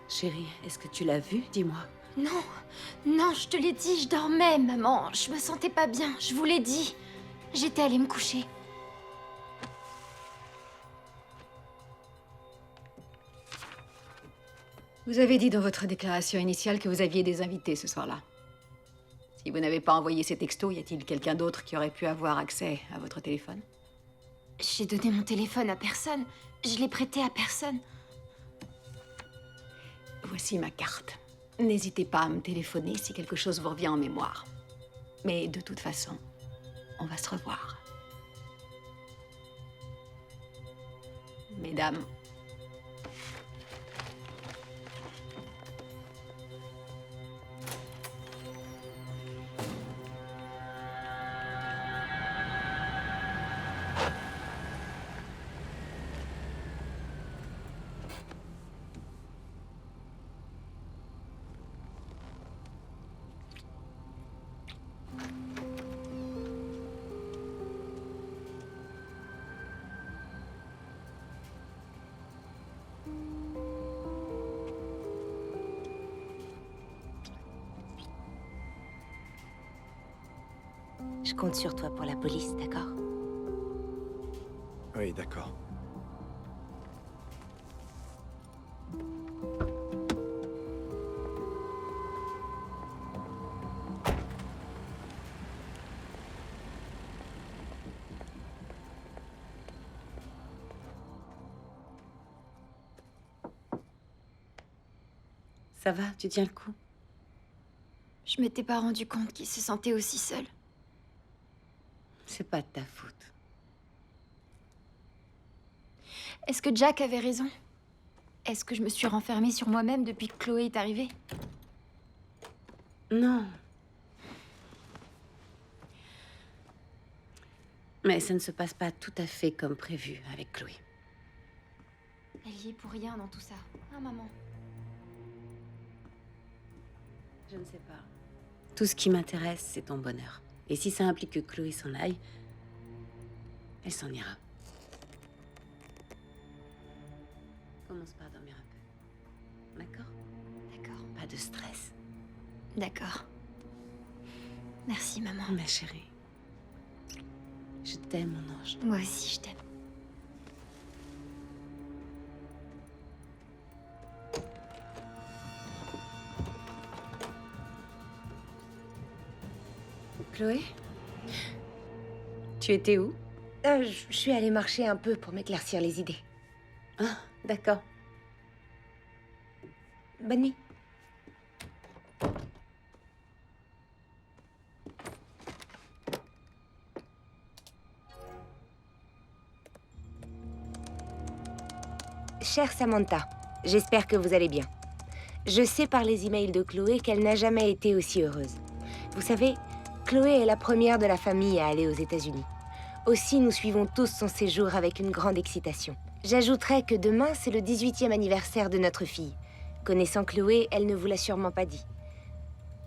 Chérie, est-ce que tu l'as vu? Dis-moi. Non, non, je te l'ai dit, je dormais, maman. Je me sentais pas bien, je vous l'ai dit. J'étais allée me coucher. Vous avez dit dans votre déclaration initiale que vous aviez des invités ce soir-là. Si vous n'avez pas envoyé ces textos, y a-t-il quelqu'un d'autre qui aurait pu avoir accès à votre téléphone? J'ai donné mon téléphone à personne. Je l'ai prêté à personne. Voici ma carte. N'hésitez pas à me téléphoner si quelque chose vous revient en mémoire. Mais de toute façon, on va se revoir. Mesdames, Je compte sur toi pour la police, d'accord? Oui, d'accord. Ça va? Tu tiens le coup? Je m'étais pas rendu compte qu'il se sentait aussi seul. C'est pas de ta faute. Est-ce que Jack avait raison? Est-ce que je me suis renfermée sur moi-même depuis que Chloé est arrivée? Non. Mais ça ne se passe pas tout à fait comme prévu avec Chloé. Elle y est pour rien dans tout ça. Hein, maman? Je ne sais pas. Tout ce qui m'intéresse, c'est ton bonheur. Et si ça implique que Chloé s'en aille, elle s'en ira. Commence par dormir un peu. D'accord? D'accord. Pas de stress. D'accord. Merci, maman. Ma chérie. Je t'aime, mon ange. Moi aussi, je t'aime. Chloé? Tu étais où? Je suis allée marcher un peu pour m'éclaircir les idées. Ah, d'accord. Bonne nuit. Chère Samantha, j'espère que vous allez bien. Je sais par les emails de Chloé qu'elle n'a jamais été aussi heureuse. Vous savez, Chloé est la première de la famille à aller aux États-Unis. Aussi, nous suivons tous son séjour avec une grande excitation. J'ajouterais que demain, c'est le 18e anniversaire de notre fille. Connaissant Chloé, elle ne vous l'a sûrement pas dit.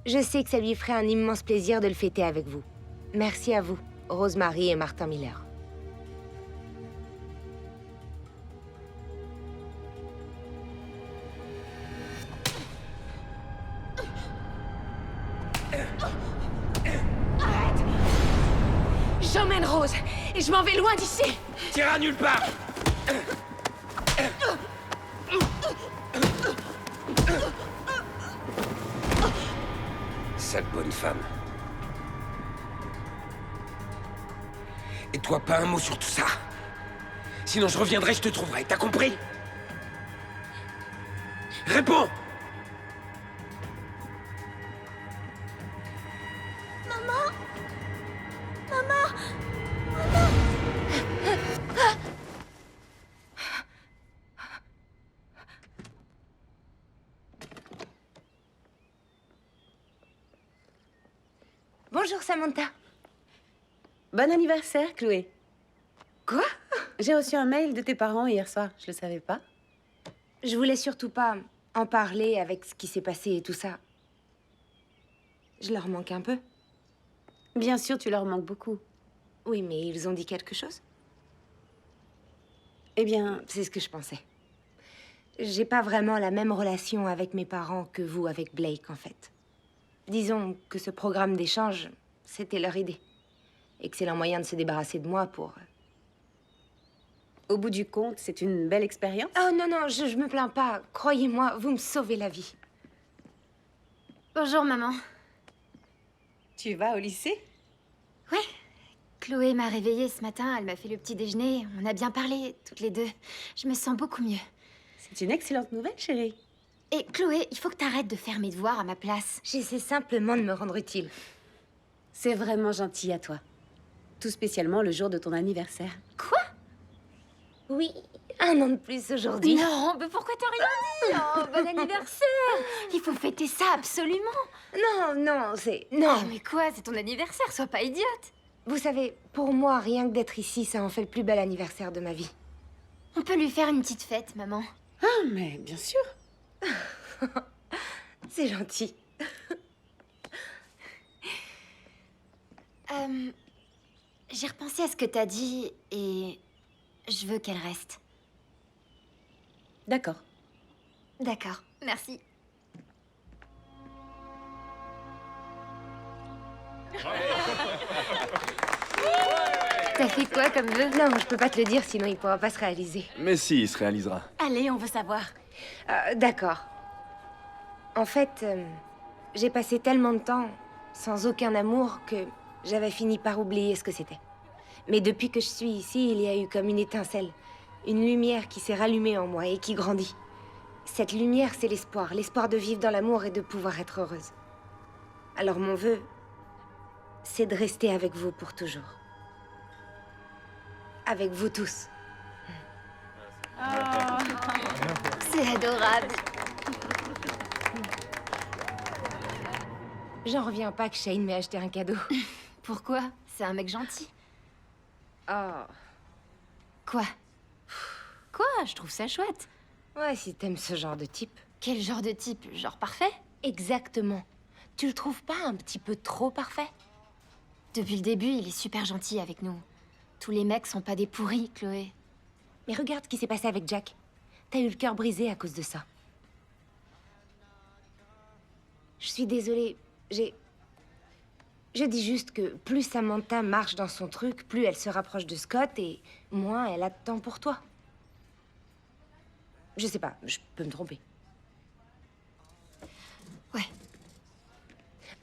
Je sais que ça lui ferait un immense plaisir de le fêter avec vous. Merci à vous, Rosemary et Martin Miller. J'emmène Rose et je m'en vais loin d'ici. T'iras nulle part. Sale bonne femme. Et toi, pas un mot sur tout ça. Sinon je reviendrai, je te trouverai, t'as compris? Réponds! Maman! Maman! Bonjour Samantha. Bon anniversaire, Chloé. Quoi? J'ai reçu un mail de tes parents hier soir. Je le savais pas. Je voulais surtout pas en parler avec ce qui s'est passé et tout ça. Je leur manque un peu. Bien sûr, tu leur manques beaucoup. Oui, mais ils ont dit quelque chose? Eh bien, c'est ce que je pensais. J'ai pas vraiment la même relation avec mes parents que vous avec Blake, en fait. Disons que ce programme d'échange, c'était leur idée. Excellent moyen de se débarrasser de moi pour... Au bout du compte, c'est une belle expérience. Oh non, non, je me plains pas. Croyez-moi, vous me sauvez la vie. Bonjour, maman. Tu vas au lycée? Ouais. Chloé m'a réveillée ce matin, elle m'a fait le petit déjeuner. On a bien parlé, toutes les deux. Je me sens beaucoup mieux. C'est une excellente nouvelle, chérie. Et Chloé, il faut que t'arrêtes de faire mes devoirs à ma place. J'essaie simplement de me rendre utile. C'est vraiment gentil à toi. Tout spécialement le jour de ton anniversaire. Quoi? Oui, 1 an de plus aujourd'hui. Non, mais pourquoi t'as rien dit? Oh, bon anniversaire! Il faut fêter ça absolument. Non, non, c'est... Non. Oh, mais quoi? C'est ton anniversaire, sois pas idiote. Vous savez, pour moi, rien que d'être ici, ça en fait le plus bel anniversaire de ma vie. On peut lui faire une petite fête, maman. Ah, mais bien sûr. C'est gentil. J'ai repensé à ce que t'as dit et je veux qu'elle reste. D'accord. D'accord, merci. T'as fait quoi comme vœu? Non, je peux pas te le dire, sinon il pourra pas se réaliser. Mais si, il se réalisera. Allez, on veut savoir. D'accord. En fait, j'ai passé tellement de temps sans aucun amour que j'avais fini par oublier ce que c'était. Mais depuis que je suis ici, il y a eu comme une étincelle, une lumière qui s'est rallumée en moi et qui grandit. Cette lumière, c'est l'espoir, l'espoir de vivre dans l'amour et de pouvoir être heureuse. Alors mon vœu, c'est de rester avec vous pour toujours. Avec vous tous. C'est adorable. J'en reviens pas que Shane m'ait acheté un cadeau. Pourquoi? C'est un mec gentil. Oh. Quoi? Quoi? Je trouve ça chouette. Ouais, si t'aimes ce genre de type. Quel genre de type? Genre parfait? Exactement. Tu le trouves pas un petit peu trop parfait? Depuis le début, il est super gentil avec nous. Tous les mecs sont pas des pourris, Chloé. Mais regarde ce qui s'est passé avec Jack. T'as eu le cœur brisé à cause de ça. Je suis désolée, Je dis juste que plus Samantha marche dans son truc, plus elle se rapproche de Scott et moins elle a de temps pour toi. Je sais pas, je peux me tromper. Ouais.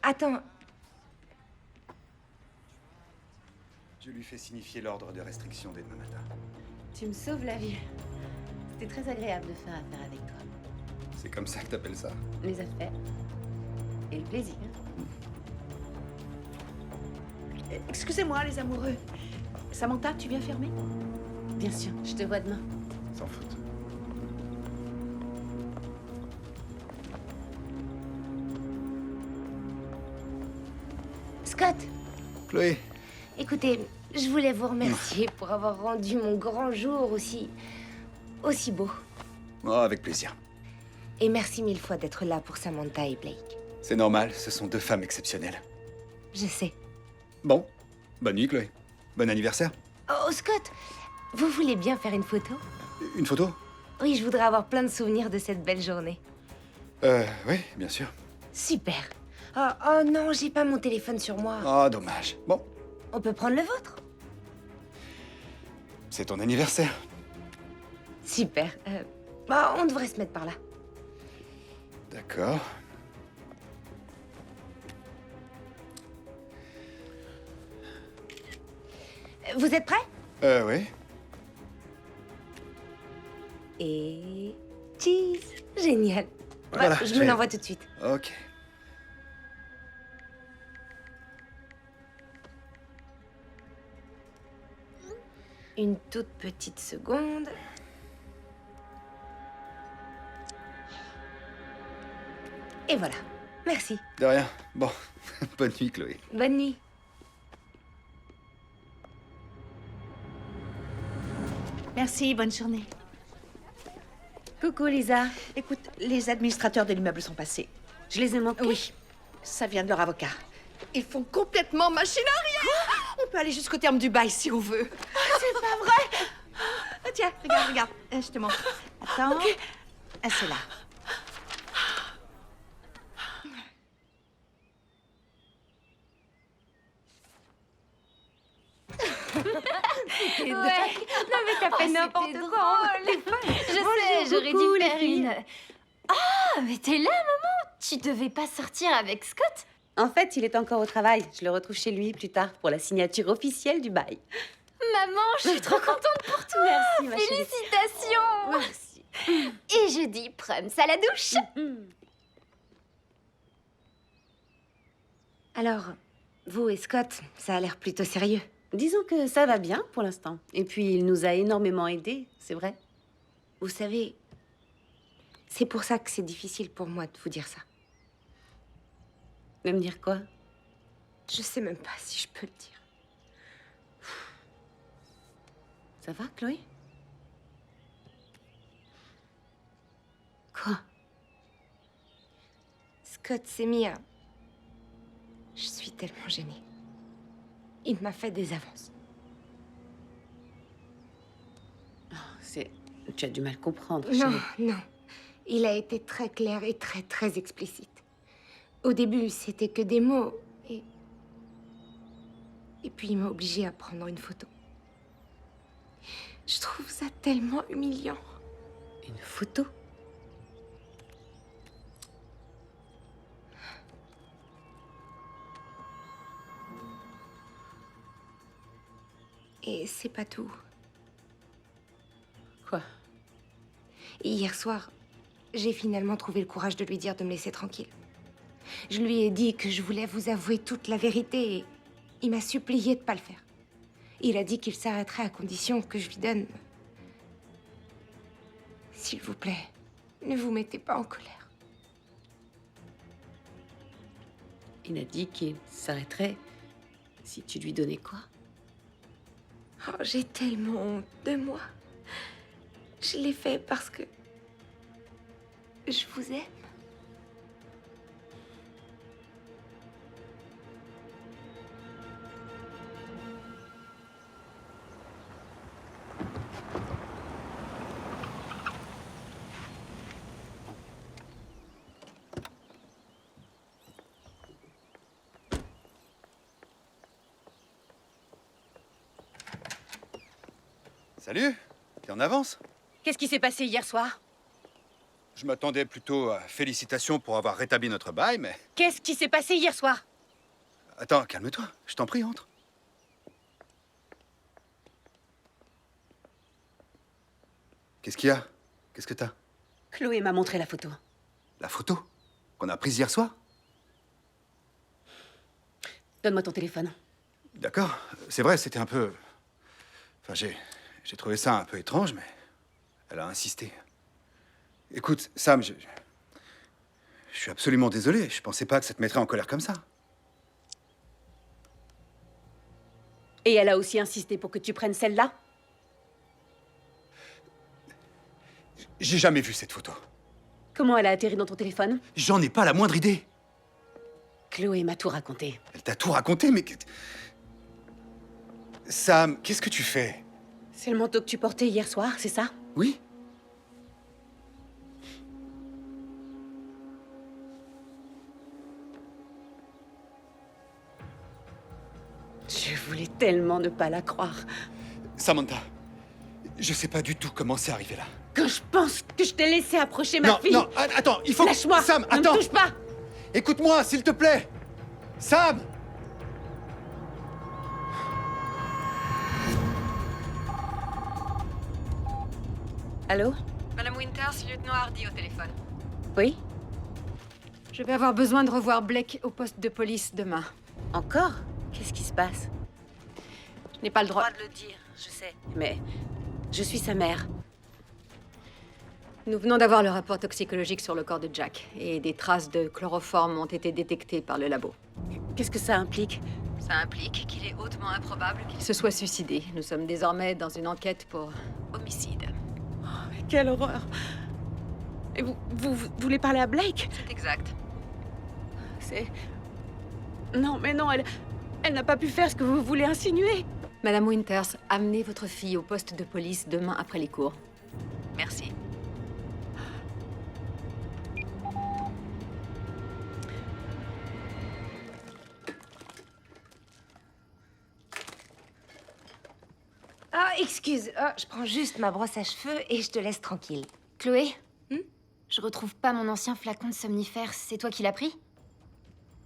Attends. Je lui fais signifier l'ordre de restriction dès demain matin. Tu me sauves la vie. C'était très agréable de faire affaire avec toi. C'est comme ça que t'appelles ça? Les affaires. Et le plaisir. Excusez-moi, les amoureux. Samantha, tu viens fermer? Bien sûr, je te vois demain. Sans faute. Scott, Chloé. écoutez, je voulais vous remercier pour avoir rendu mon grand jour aussi beau. Oh, avec plaisir. Et merci 1000 fois d'être là pour Samantha et Blake. C'est normal, ce sont 2 femmes exceptionnelles. Je sais. Bon, bonne nuit, Chloé. Bon anniversaire. Oh, Scott, vous voulez bien faire une photo? Une photo? Oui, je voudrais avoir plein de souvenirs de cette belle journée. Oui, bien sûr. Super. Oh non, j'ai pas mon téléphone sur moi. Oh, dommage. Bon, On peut prendre le vôtre? c'est ton anniversaire. Super. On devrait se mettre par là. D'accord. Vous êtes prêts? Oui. Et... cheese. Génial. Voilà, je j'ai- me l'envoie tout de suite. Ok. Une toute petite seconde. Et voilà. Merci. De rien. Bon, bonne nuit, Chloé. Bonne nuit. Merci, bonne journée. Coucou, Lisa. Écoute, les administrateurs de l'immeuble sont passés. Je les ai manqués. Oui, ça vient de leur avocat. Ils font complètement machine arrière. On peut aller jusqu'au terme du bail si on veut. C'est pas vrai! tiens, regarde. Je te montre. Attends. Ok. Ah, c'est là. Ouais. Non mais t'as fait n'importe quoi. Je sais, j'aurais dû faire une... Oh, mais t'es là, maman. Tu devais pas sortir avec Scott? En fait, il est encore au travail. Je le retrouve chez lui plus tard pour la signature officielle du bail. Maman, je suis trop contente pour toi. Merci, ma chérie. Félicitations. Merci. Et je dis prums à la douche. Alors, vous et Scott, ça a l'air plutôt sérieux. Disons que ça va bien pour l'instant. Et puis, il nous a énormément aidés, c'est vrai. Vous savez, c'est pour ça que c'est difficile pour moi de vous dire ça. De me dire quoi? Je sais même pas si je peux le dire. Ça va, Chloé? Quoi? Scott s'est mis à... Je suis tellement gênée. Il m'a fait des avances. Tu as du mal à comprendre, Non, chérie. non. Il a été très clair et très explicite. Au début, c'était que des mots. Et puis, il m'a obligée à prendre une photo. Je trouve ça tellement humiliant. Une photo? Et c'est pas tout. Quoi? Hier soir, j'ai finalement trouvé le courage de lui dire de me laisser tranquille. Je lui ai dit que je voulais vous avouer toute la vérité et il m'a supplié de pas le faire. Il a dit qu'il s'arrêterait à condition que je lui donne... S'il vous plaît, ne vous mettez pas en colère. Il a dit qu'il s'arrêterait si tu lui donnais quoi? Oh, j'ai tellement honte de moi. Je l'ai fait parce que... je vous aime. Salut, t'es en avance? Qu'est-ce qui s'est passé hier soir? Je m'attendais plutôt à félicitations pour avoir rétabli notre bail, mais... Qu'est-ce qui s'est passé hier soir? Attends, calme-toi, je t'en prie, entre. Qu'est-ce qu'il y a? Qu'est-ce que t'as? Chloé m'a montré la photo. La photo? Qu'on a prise hier soir? Donne-moi ton téléphone. D'accord, c'est vrai, c'était un peu... Enfin, j'ai trouvé ça un peu étrange, mais elle a insisté. Écoute, Sam, je suis absolument désolé. Je pensais pas que ça te mettrait en colère comme ça. Et elle a aussi insisté pour que tu prennes celle-là? J'ai jamais vu cette photo. Comment elle a atterri dans ton téléphone? J'en ai pas la moindre idée. Chloé m'a tout raconté. Elle t'a tout raconté, mais... Sam, qu'est-ce que tu fais? C'est le manteau que tu portais hier soir, c'est ça? Oui. Je voulais tellement ne pas la croire. Samantha, je sais pas du tout comment c'est arrivé là. Quand je pense que je t'ai laissé approcher ma fille... Non, attends, il faut... Lâche-moi! Sam, ne attends! me touche pas! Écoute-moi, s'il te plaît! Sam! Allô? Madame Winters, lieutenant Hardy au téléphone. Oui? Je vais avoir besoin de revoir Blake au poste de police demain. Encore? Qu'est-ce qui se passe? Je n'ai pas le droit de le dire, je sais. Mais je suis sa mère. Nous venons d'avoir le rapport toxicologique sur le corps de Jack. Et des traces de chloroforme ont été détectées par le labo. Qu'est-ce que ça implique? Ça implique qu'il est hautement improbable qu'il se soit suicidé. Nous sommes désormais dans une enquête pour homicide. Oh, mais quelle horreur! Et vous voulez parler à Blake? C'est exact. C'est... Non, mais non, elle n'a pas pu faire ce que vous voulez insinuer. Madame Winters, amenez votre fille au poste de police demain après les cours. Merci. Ah, excuse. Ah, je prends juste ma brosse à cheveux et je te laisse tranquille. Chloé, je retrouve pas mon ancien flacon de somnifère. C'est toi qui l'as pris?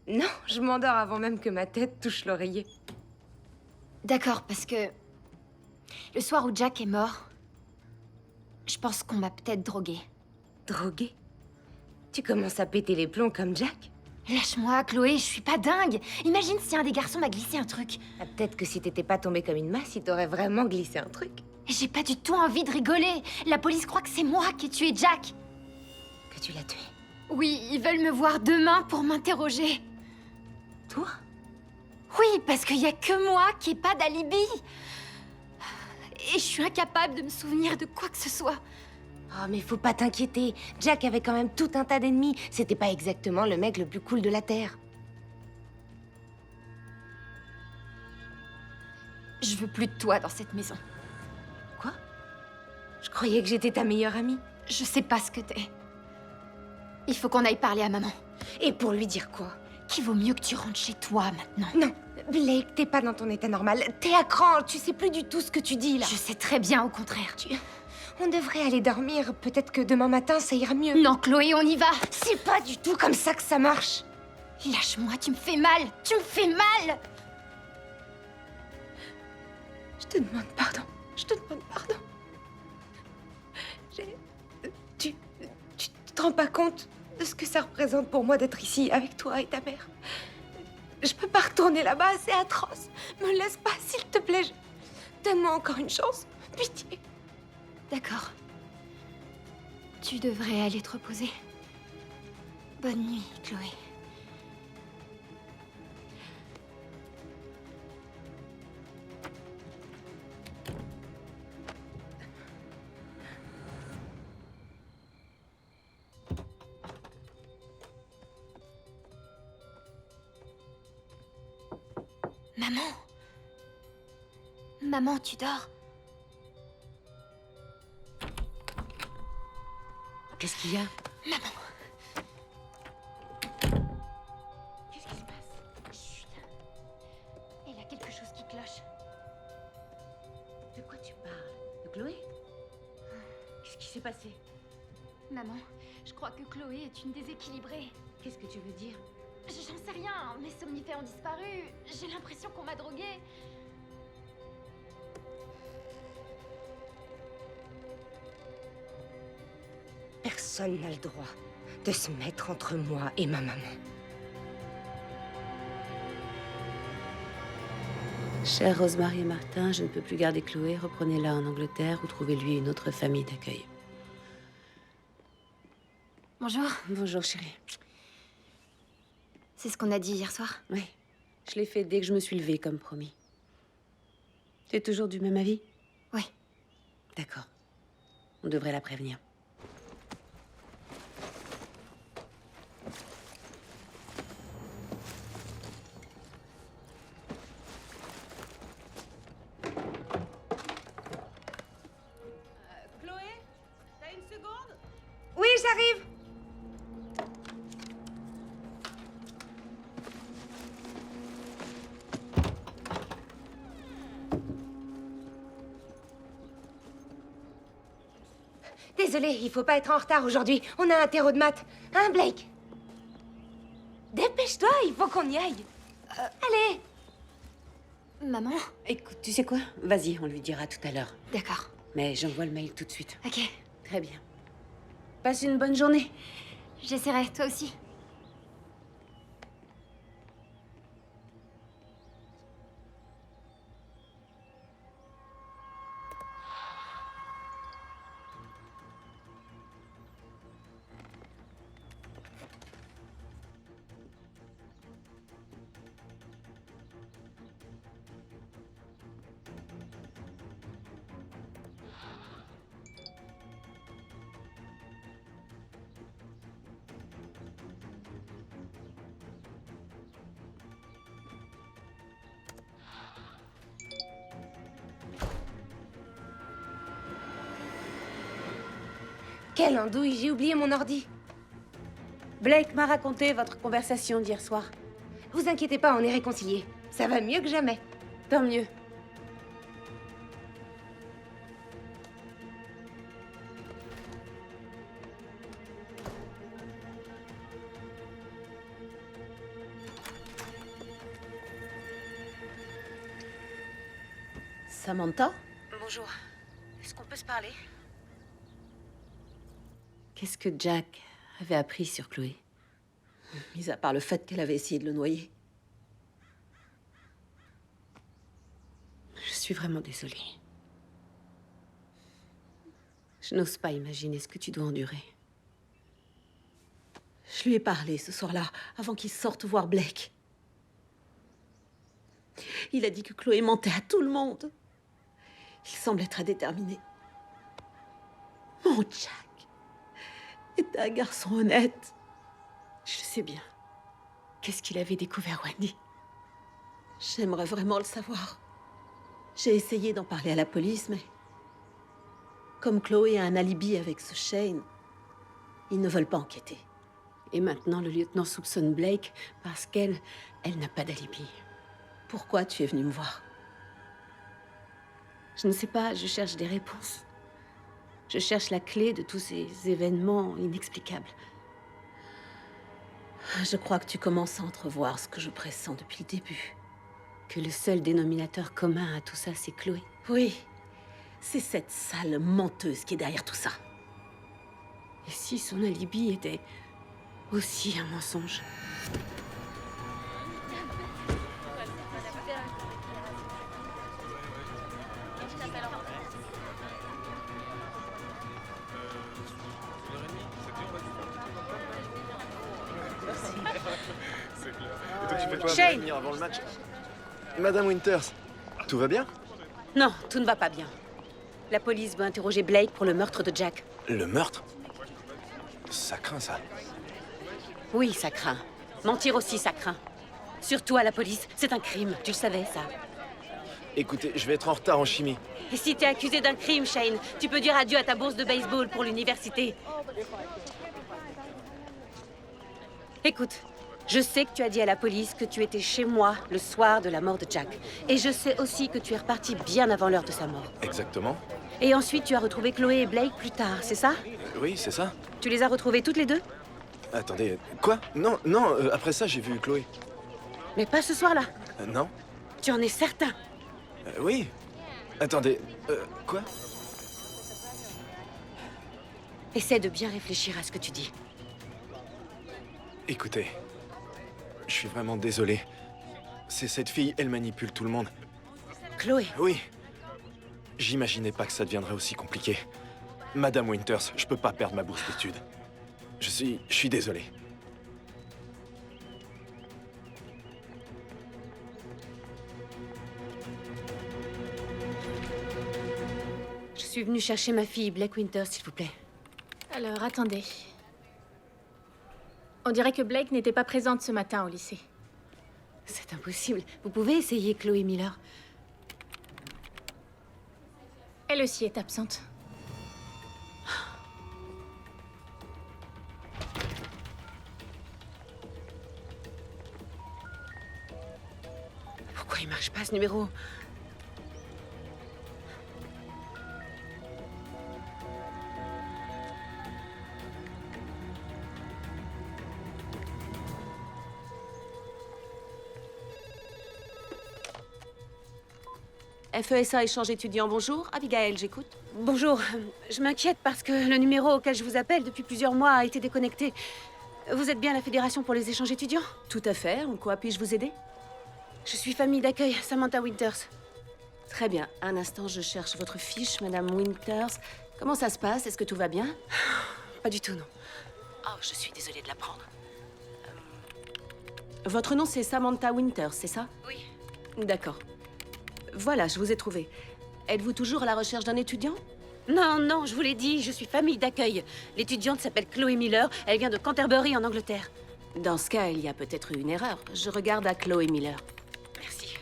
Non, je m'endors avant même que ma tête touche l'oreiller. D'accord, parce que le soir où Jack est mort, je pense qu'on m'a peut-être droguée. Droguée? Tu commences à péter les plombs comme Jack? Lâche-moi, Chloé, je suis pas dingue. Imagine si un des garçons m'a glissé un truc. Ah, peut-être que si t'étais pas tombée comme une masse, il t'aurait vraiment glissé un truc. J'ai pas du tout envie de rigoler. La police croit que c'est moi qui ai tué Jack. Que tu l'as tué? Oui, ils veulent me voir demain pour m'interroger. Toi? Oui, parce qu'il y a que moi qui ai pas d'alibi. Et je suis incapable de me souvenir de quoi que ce soit. Oh, mais faut pas t'inquiéter. Jack avait quand même tout un tas d'ennemis. C'était pas exactement le mec le plus cool de la Terre. Je veux plus de toi dans cette maison. Quoi? Je croyais que j'étais ta meilleure amie. Je sais pas ce que t'es. Il faut qu'on aille parler à maman. Et pour lui dire quoi? Qu'il vaut mieux que tu rentres chez toi maintenant. Non, Blake, t'es pas dans ton état normal. T'es à cran, tu sais plus du tout ce que tu dis là. Je sais très bien, au contraire. On devrait aller dormir. Peut-être que demain matin, ça ira mieux. Non, Chloé, on y va. C'est pas du tout comme ça que ça marche. Lâche-moi, tu me fais mal. Tu me fais mal. Je te demande pardon. Je te demande pardon. Tu te rends pas compte de ce que ça représente pour moi d'être ici avec toi et ta mère. Je peux pas retourner là-bas, c'est atroce. Me laisse pas, s'il te plaît. Donne-moi encore une chance. Pitié. D'accord. Tu devrais aller te reposer. Bonne nuit, Chloé. Maman. Maman, tu dors? Qu'est-ce qu'il y a? Maman. Qu'est-ce qui se passe? Chut. Il y a quelque chose qui cloche. De quoi tu parles? De Chloé? Qu'est-ce qui s'est passé? Maman, je crois que Chloé est une déséquilibrée. Qu'est-ce que tu veux dire? J'en sais rien. Mes somnifères ont disparu. J'ai l'impression qu'on m'a droguée. Personne n'a le droit de se mettre entre moi et ma maman. Chère Rosemary et Martin, je ne peux plus garder Chloé. Reprenez-la en Angleterre ou trouvez-lui une autre famille d'accueil. Bonjour. Bonjour, chérie. C'est ce qu'on a dit hier soir? Oui. Je l'ai fait dès que je me suis levée, comme promis. Tu es toujours du même avis? Oui. D'accord. On devrait la prévenir. Chloé, t'as une seconde? Oui, j'arrive. Désolée, il faut pas être en retard aujourd'hui. On a un terreau de maths. Hein, Blake? Dépêche-toi, il faut qu'on y aille. Allez. Maman? Écoute, tu sais quoi? Vas-y, on lui dira tout à l'heure. D'accord. Mais j'envoie le mail tout de suite. Ok. Très bien. Passe une bonne journée. J'essaierai, toi aussi. Quelle andouille, j'ai oublié mon ordi. Blake m'a raconté votre conversation d'hier soir. Vous inquiétez pas, on est réconciliés. Ça va mieux que jamais. Tant mieux. Samantha? Bonjour. Est-ce qu'on peut se parler? Qu'est-ce que Jack avait appris sur Chloé? Mis à part le fait qu'elle avait essayé de le noyer. Je suis vraiment désolée. Je n'ose pas imaginer ce que tu dois endurer. Je lui ai parlé ce soir-là, avant qu'il sorte voir Blake. Il a dit que Chloé mentait à tout le monde. Il semble très déterminé. Mon Jack est un garçon honnête. Je sais bien. Qu'est-ce qu'il avait découvert, Wendy? J'aimerais vraiment le savoir. J'ai essayé d'en parler à la police, mais... Comme Chloé a un alibi avec ce Shane, ils ne veulent pas enquêter. Et maintenant, le lieutenant soupçonne Blake parce qu'elle n'a pas d'alibi. Pourquoi tu es venu me voir? Je ne sais pas, je cherche des réponses. Je cherche la clé de tous ces événements inexplicables. Je crois que tu commences à entrevoir ce que je pressens depuis le début. Que le seul dénominateur commun à tout ça, c'est Chloé. Oui, c'est cette sale menteuse qui est derrière tout ça. Et si son alibi était aussi un mensonge? Et toi, tu fais quoi? Shane! Venir avant le match? Madame Winters, tout va bien? Non, tout ne va pas bien. La police veut interroger Blake pour le meurtre de Jack. Le meurtre? Ça craint, ça. Oui, ça craint. Mentir aussi, ça craint. Surtout à la police, c'est un crime. Tu le savais, ça. Écoutez, je vais être en retard en chimie. Et si t'es accusé d'un crime, Shane, tu peux dire adieu à ta bourse de baseball pour l'université. Écoute, je sais que tu as dit à la police que tu étais chez moi le soir de la mort de Jack. Et je sais aussi que tu es reparti bien avant l'heure de sa mort. Exactement. Et ensuite, tu as retrouvé Chloé et Blake plus tard, c'est ça? Oui, c'est ça. Tu les as retrouvés toutes les deux? Attendez, quoi? Non, non, après ça, j'ai vu Chloé. Mais pas ce soir-là. Non? Tu en es certain? Oui. Attendez, quoi? Essaie de bien réfléchir à ce que tu dis. Écoutez, je suis vraiment désolé. C'est cette fille, elle manipule tout le monde. Chloé? Oui. J'imaginais pas que ça deviendrait aussi compliqué. Madame Winters, je peux pas perdre ma bourse d'études. Je suis désolé. Je suis venue chercher ma fille, Blake Winters, s'il vous plaît. Alors, attendez. On dirait que Blake n'était pas présente ce matin au lycée. C'est impossible. Vous pouvez essayer Chloé Miller. Elle aussi est absente. Pourquoi il marche pas, ce numéro? FESA échange étudiant, bonjour. Abigail, j'écoute. Bonjour. Je m'inquiète parce que le numéro auquel je vous appelle depuis plusieurs mois a été déconnecté. Vous êtes bien la Fédération pour les échanges étudiants? Tout à fait. En quoi puis-je vous aider? Je suis famille d'accueil, Samantha Winters. Très bien. Un instant, je cherche votre fiche, Madame Winters. Comment ça se passe? Est-ce que tout va bien? Pas du tout, non. Oh, je suis désolée de l'apprendre. Votre nom, c'est Samantha Winters, c'est ça? Oui. D'accord. Voilà, je vous ai trouvé. Êtes-vous toujours à la recherche d'un étudiant? Non, non, je vous l'ai dit, je suis famille d'accueil. L'étudiante s'appelle Chloé Miller, elle vient de Canterbury en Angleterre. Dans ce cas, il y a peut-être eu une erreur. Je regarde à Chloé Miller. Merci.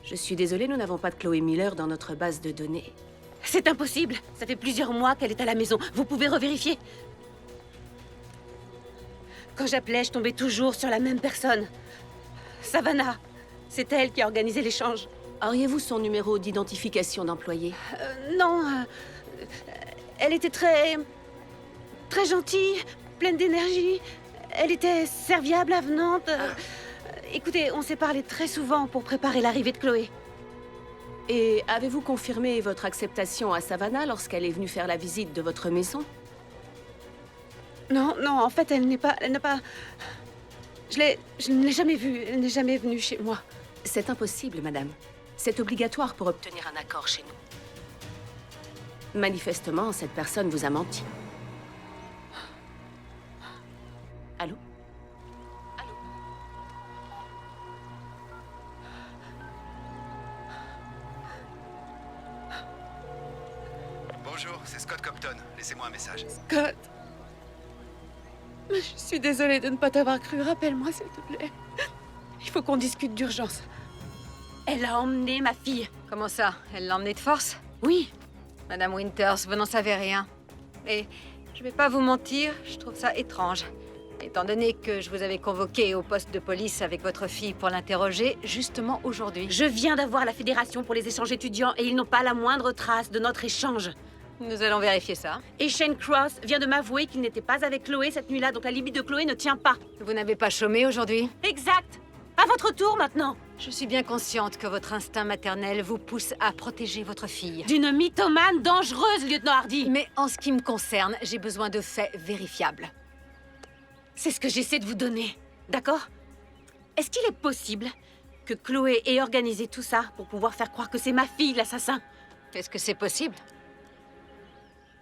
Je suis désolée, nous n'avons pas de Chloé Miller dans notre base de données. C'est impossible. Ça fait plusieurs mois qu'elle est à la maison. Vous pouvez revérifier. Quand j'appelais, je tombais toujours sur la même personne. Savannah. C'est elle qui a organisé l'échange. Auriez-vous son numéro d'identification d'employé? Non. Elle était très gentille, pleine d'énergie. Elle était serviable, avenante. Écoutez, on s'est parlé très souvent pour préparer l'arrivée de Chloé. Et avez-vous confirmé votre acceptation à Savannah lorsqu'elle est venue faire la visite de votre maison? Non, en fait, elle n'a pas... Je ne l'ai jamais vue. Elle n'est jamais venue chez moi. C'est impossible, madame. C'est obligatoire pour obtenir un accord chez nous. Manifestement, cette personne vous a menti. Allô? Bonjour, c'est Scott Compton. Laissez-moi un message. Scott. Je suis désolée de ne pas t'avoir cru. Rappelle-moi, s'il te plaît. Il faut qu'on discute d'urgence. Elle a emmené ma fille. Comment ça? Elle l'a emmenée de force? Oui. Madame Winters, vous n'en savez rien. Et je vais pas vous mentir, je trouve ça étrange. Étant donné que je vous avais convoqué au poste de police avec votre fille pour l'interroger, justement aujourd'hui. Je viens d'avoir la fédération pour les échanges étudiants et ils n'ont pas la moindre trace de notre échange. Nous allons vérifier ça. Et Shane Cross vient de m'avouer qu'il n'était pas avec Chloé cette nuit-là, donc la limite de Chloé ne tient pas. Vous n'avez pas chômé aujourd'hui? Exact. À votre tour maintenant. Je suis bien consciente que votre instinct maternel vous pousse à protéger votre fille. D'une mythomane dangereuse, lieutenant Hardy. Mais en ce qui me concerne, j'ai besoin de faits vérifiables. C'est ce que j'essaie de vous donner, d'accord? Est-ce qu'il est possible que Chloé ait organisé tout ça pour pouvoir faire croire que c'est ma fille l'assassin? Est-ce que c'est possible?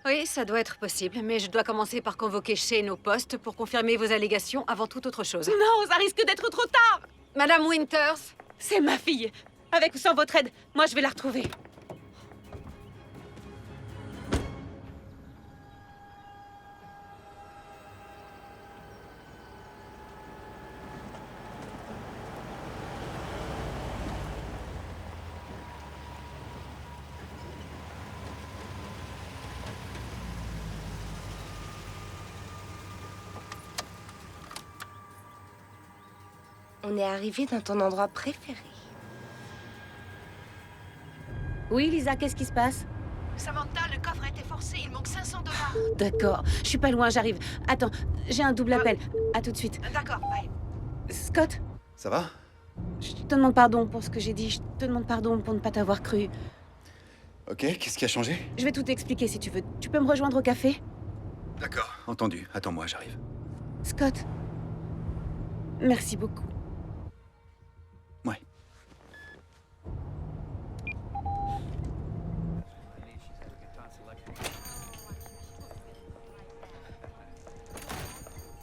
Oui, ça doit être possible, mais je dois commencer par convoquer Shane au poste pour confirmer vos allégations avant toute autre chose. Non, ça risque d'être trop tard! Madame Winters! C'est ma fille! Avec ou sans votre aide, moi je vais la retrouver. On est arrivé dans ton endroit préféré. Oui, Lisa, qu'est-ce qui se passe? Samantha, le coffre a été forcé, il manque 500 $. D'accord, je suis pas loin, j'arrive. Attends, j'ai un double appel. À tout de suite. D'accord, bye. Scott? Ça va? Je te demande pardon pour ce que j'ai dit. Je te demande pardon pour ne pas t'avoir cru. Ok, qu'est-ce qui a changé? Je vais tout t'expliquer si tu veux. Tu peux me rejoindre au café? D'accord, entendu. Attends-moi, j'arrive. Scott, merci beaucoup. Ouais.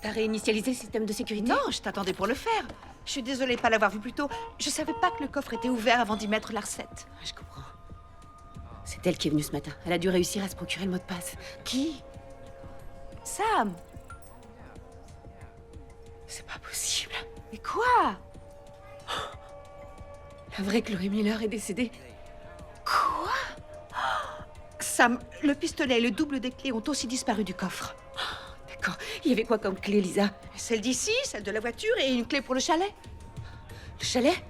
T'as réinitialisé le système de sécurité? Non, je t'attendais pour le faire. Je suis désolée de pas l'avoir vu plus tôt. Je savais pas que le coffre était ouvert avant d'y mettre la recette. Je comprends. C'est elle qui est venue ce matin. Elle a dû réussir à se procurer le mot de passe. Qui? Sam. C'est pas possible. Mais quoi? La vraie Chloé Miller est décédée. Quoi? Sam, le pistolet et le double des clés ont aussi disparu du coffre. D'accord. Il y avait quoi comme clé, Lisa? Celle d'ici, celle de la voiture et une clé pour le chalet. Le chalet?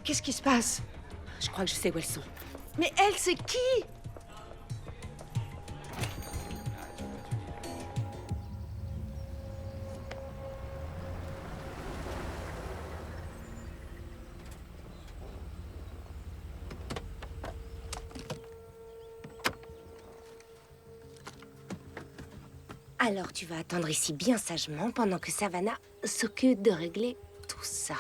Qu'est-ce qui se passe? Je crois que je sais où elles sont. Mais elle, c'est qui? Alors tu vas attendre ici bien sagement pendant que Savannah s'occupe de régler tout ça.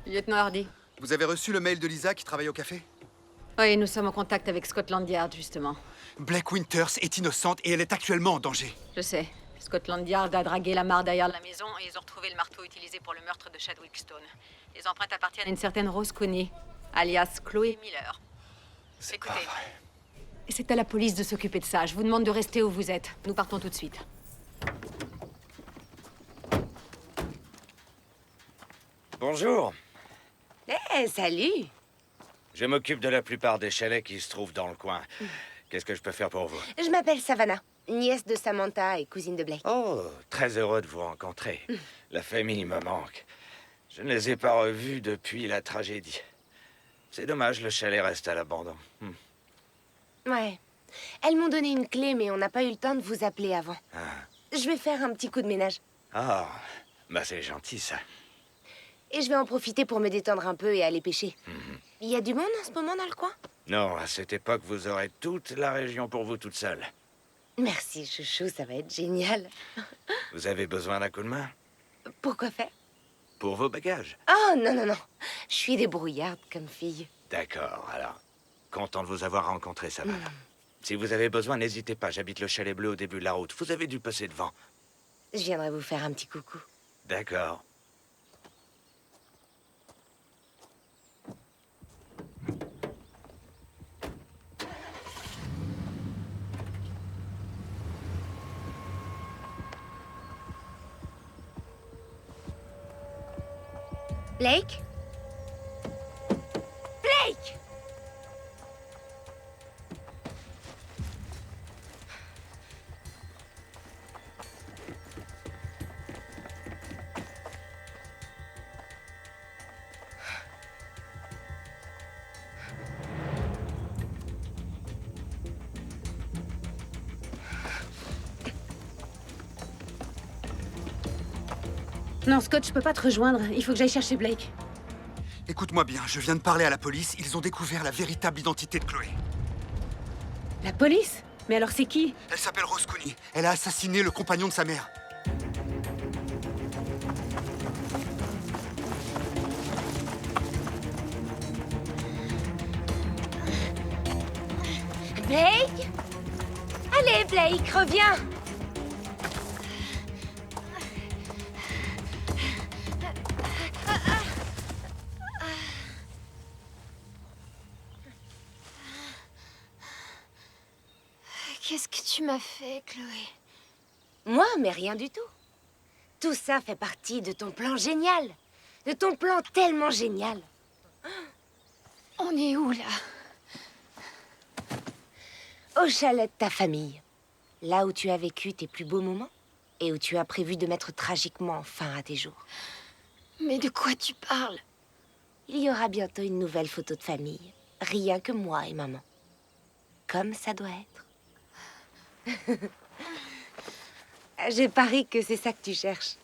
Lieutenant Hardy. Vous avez reçu le mail de Lisa qui travaille au café? Oui, nous sommes en contact avec Scotland Yard, justement. Blake Winters est innocente et elle est actuellement en danger. Je sais. Scotland Yard a dragué la mare derrière la maison et ils ont retrouvé le marteau utilisé pour le meurtre de Chadwick Stone. Les empreintes appartiennent à une certaine Rose Cooney, alias Chloé Miller. Écoutez, c'est à la police de s'occuper de ça. Je vous demande de rester où vous êtes. Nous partons tout de suite. Bonjour. Eh, salut! Je m'occupe de la plupart des chalets qui se trouvent dans le coin. Qu'est-ce que je peux faire pour vous? Je m'appelle Savannah, nièce de Samantha et cousine de Blake. Oh, très heureux de vous rencontrer. La famille me manque. Je ne les ai pas revus depuis la tragédie. C'est dommage, le chalet reste à l'abandon. Ouais. Elles m'ont donné une clé, mais on n'a pas eu le temps de vous appeler avant. Je vais faire un petit coup de ménage. Ah, bah c'est gentil, ça. Et je vais en profiter pour me détendre un peu et aller pêcher. Il y a du monde en ce moment dans le coin? Non, à cette époque, vous aurez toute la région pour vous toute seule. Merci, chouchou, ça va être génial. Vous avez besoin d'un coup de main? Pourquoi faire? Pour vos bagages. Oh, non, non, non. Je suis débrouillarde comme fille. D'accord, alors. Content de vous avoir rencontré, ça va. Si vous avez besoin, n'hésitez pas. J'habite le chalet bleu au début de la route. Vous avez dû passer devant. Je viendrai vous faire un petit coucou. D'accord. Blake? Blake! Non, Scott, je peux pas te rejoindre. Il faut que j'aille chercher Blake. Écoute-moi bien, je viens de parler à la police. Ils ont découvert la véritable identité de Chloé. La police? Mais alors c'est qui? Elle s'appelle Rose Cooney. Elle a assassiné le compagnon de sa mère. Blake? Allez, Blake, reviens! Qu'est-ce que tu m'as fait, Chloé? Moi, mais rien du tout. Tout ça fait partie de ton plan génial. De ton plan tellement génial. On est où, là? Au chalet de ta famille. Là où tu as vécu tes plus beaux moments. Et où tu as prévu de mettre tragiquement fin à tes jours. Mais de quoi tu parles? Il y aura bientôt une nouvelle photo de famille. Rien que moi et maman. Comme ça doit être. J'ai parié que c'est ça que tu cherches.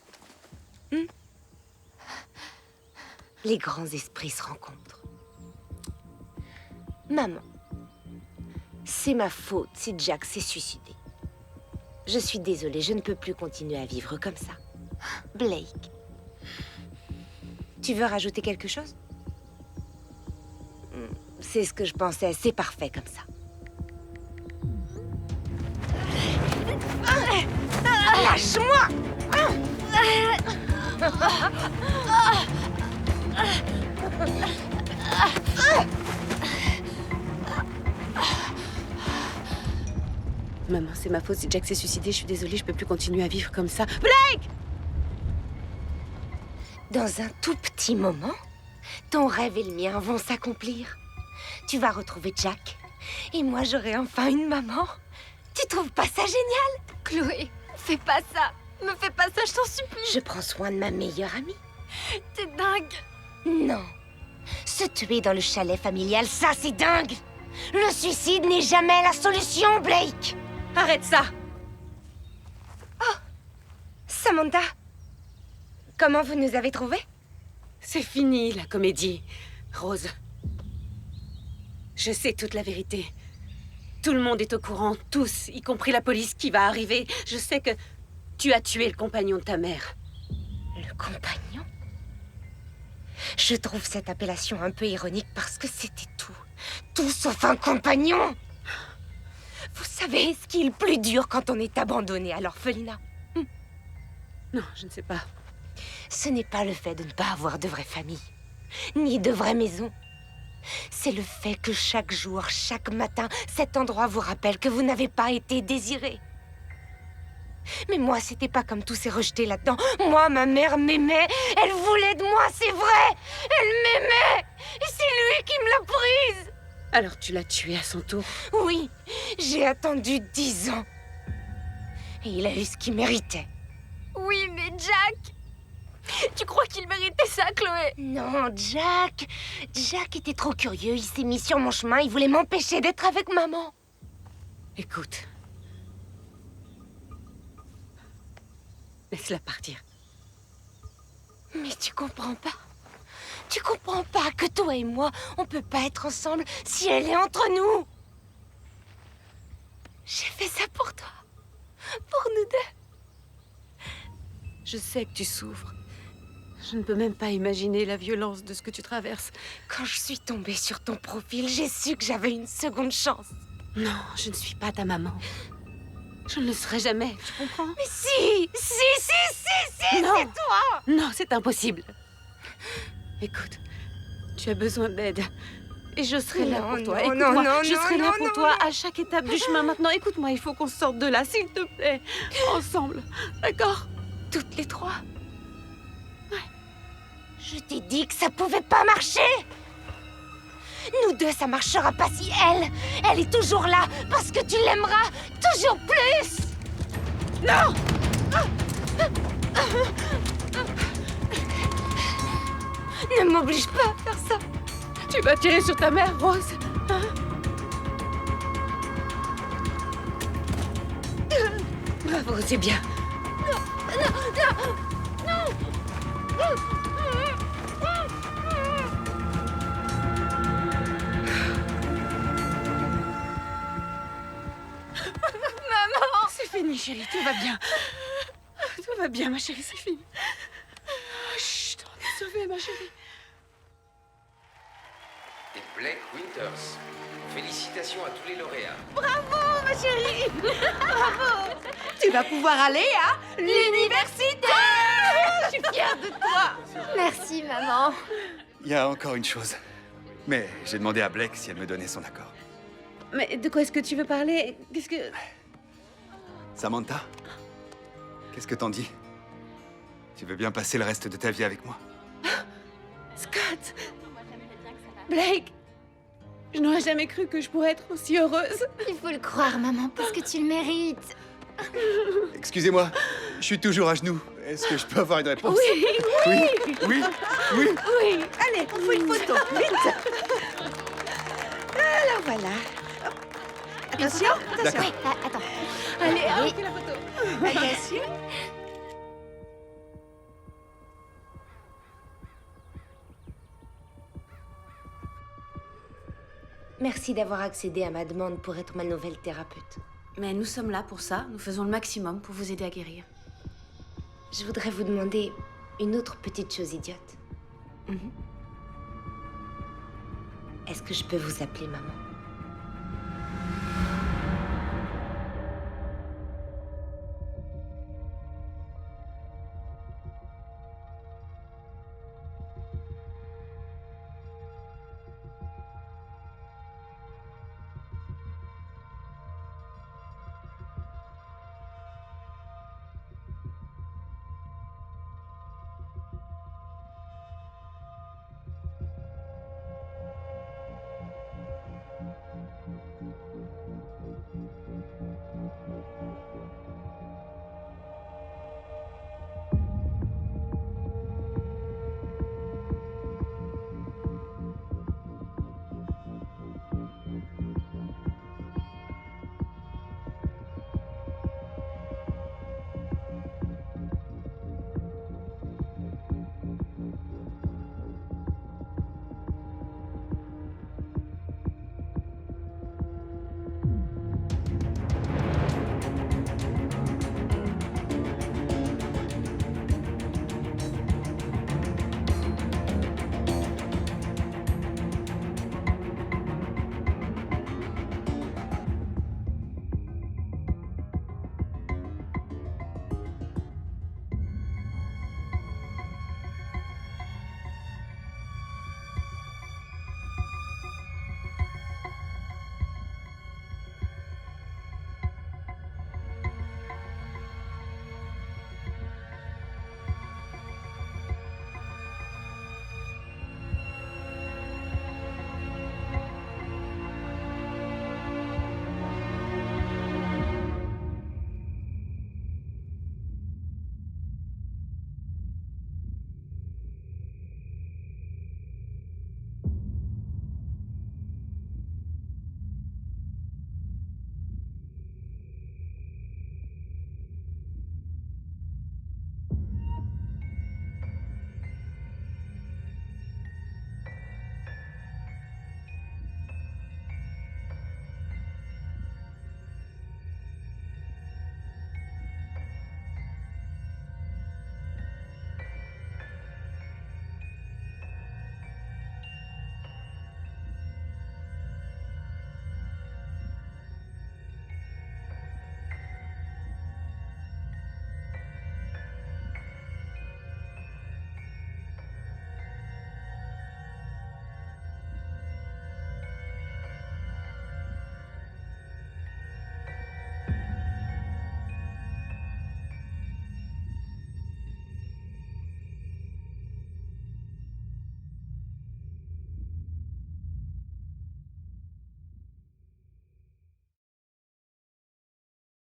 Les grands esprits se rencontrent. Maman, c'est ma faute si Jack s'est suicidé. Je suis désolée, je ne peux plus continuer à vivre comme ça. Blake, tu veux rajouter quelque chose? C'est ce que je pensais, c'est parfait comme ça. Lâche-moi! Maman, c'est ma faute si Jack s'est suicidé. Je suis désolée, je peux plus continuer à vivre comme ça. Blake! Dans un tout petit moment, ton rêve et le mien vont s'accomplir. Tu vas retrouver Jack. Et moi, j'aurai enfin une maman. Tu trouves pas ça génial? Chloé, fais pas ça. Me fais pas ça, je t'en supplie. Je prends soin de ma meilleure amie. T'es dingue. Non. Se tuer dans le chalet familial, ça, c'est dingue. Le suicide n'est jamais la solution, Blake. Arrête ça. Oh, Samantha. Comment vous nous avez trouvés? C'est fini, la comédie. Rose. Je sais toute la vérité. Tout le monde est au courant, tous, y compris la police qui va arriver. Je sais que tu as tué le compagnon de ta mère. Le compagnon? Je trouve cette appellation un peu ironique parce que c'était tout. Tout sauf un compagnon. Vous savez ce qui est le plus dur quand on est abandonné à l'orphelinat? Non, je ne sais pas. Ce n'est pas le fait de ne pas avoir de vraie famille, ni de vraie maison. C'est le fait que chaque jour, chaque matin, cet endroit vous rappelle que vous n'avez pas été désiré. Mais moi, c'était pas comme tous ces rejetés là-dedans. Moi, ma mère m'aimait. Elle voulait de moi, c'est vrai. Elle m'aimait. Et c'est lui qui me l'a prise. Alors tu l'as tué à son tour? Oui, j'ai attendu 10 ans. Et il a eu ce qu'il méritait. Oui, mais Jack... Tu crois qu'il méritait ça, Chloé? Non, Jack. Jack était trop curieux. Il s'est mis sur mon chemin. Il voulait m'empêcher d'être avec maman. Écoute. Laisse-la partir. Mais tu comprends pas. Tu comprends pas que toi et moi, on peut pas être ensemble si elle est entre nous. J'ai fait ça pour toi. Pour nous deux. Je sais que tu souffres. Je ne peux même pas imaginer la violence de ce que tu traverses. Quand je suis tombée sur ton profil, j'ai su que j'avais une seconde chance. Non, je ne suis pas ta maman. Je ne le serai jamais, tu comprends? Mais si, c'est Non. toi. Non, c'est impossible. Écoute, tu as besoin d'aide. Et je serai là pour toi. Écoute-moi, je serai là pour toi à chaque étape du chemin. Maintenant, écoute-moi, il faut qu'on sorte de là, s'il te plaît. Ensemble, d'accord? Toutes les trois. Je t'ai dit que ça pouvait pas marcher. Nous deux, ça marchera pas si elle est toujours là, parce que tu l'aimeras toujours plus. Non! Ne m'oblige pas à faire ça. Tu vas tirer sur ta mère, Rose. Hein? Bravo, c'est bien. Maman! C'est fini, chérie, tout va bien. Tout va bien, ma chérie, c'est fini. Chut, on est sauvés, ma chérie. Et Blake Winters. Félicitations à tous les lauréats. Bravo, ma chérie. Bravo. Tu vas pouvoir aller à l'université. Je suis fière de toi. Merci, maman. Il y a encore une chose. Mais j'ai demandé à Blake si elle me donnait son accord. Mais de quoi est-ce que tu veux parler? Qu'est-ce que... Samantha, qu'est-ce que t'en dis? Tu veux bien passer le reste de ta vie avec moi? Scott! Blake! Je n'aurais jamais cru que je pourrais être aussi heureuse. Il faut le croire, maman, parce que tu le mérites. Excusez-moi, je suis toujours à genoux. Est-ce que je peux avoir une réponse? Oui, oui, oui, oui. oui. Allez, on fait une photo, vite. Alors voilà. Attention, attention. Oui, attends. Allez, on Oui. fait la photo. Attention. Merci d'avoir accédé à ma demande pour être ma nouvelle thérapeute. Mais nous sommes là pour ça. Nous faisons le maximum pour vous aider à guérir. Je voudrais vous demander une autre petite chose idiote. Est-ce que je peux vous appeler maman?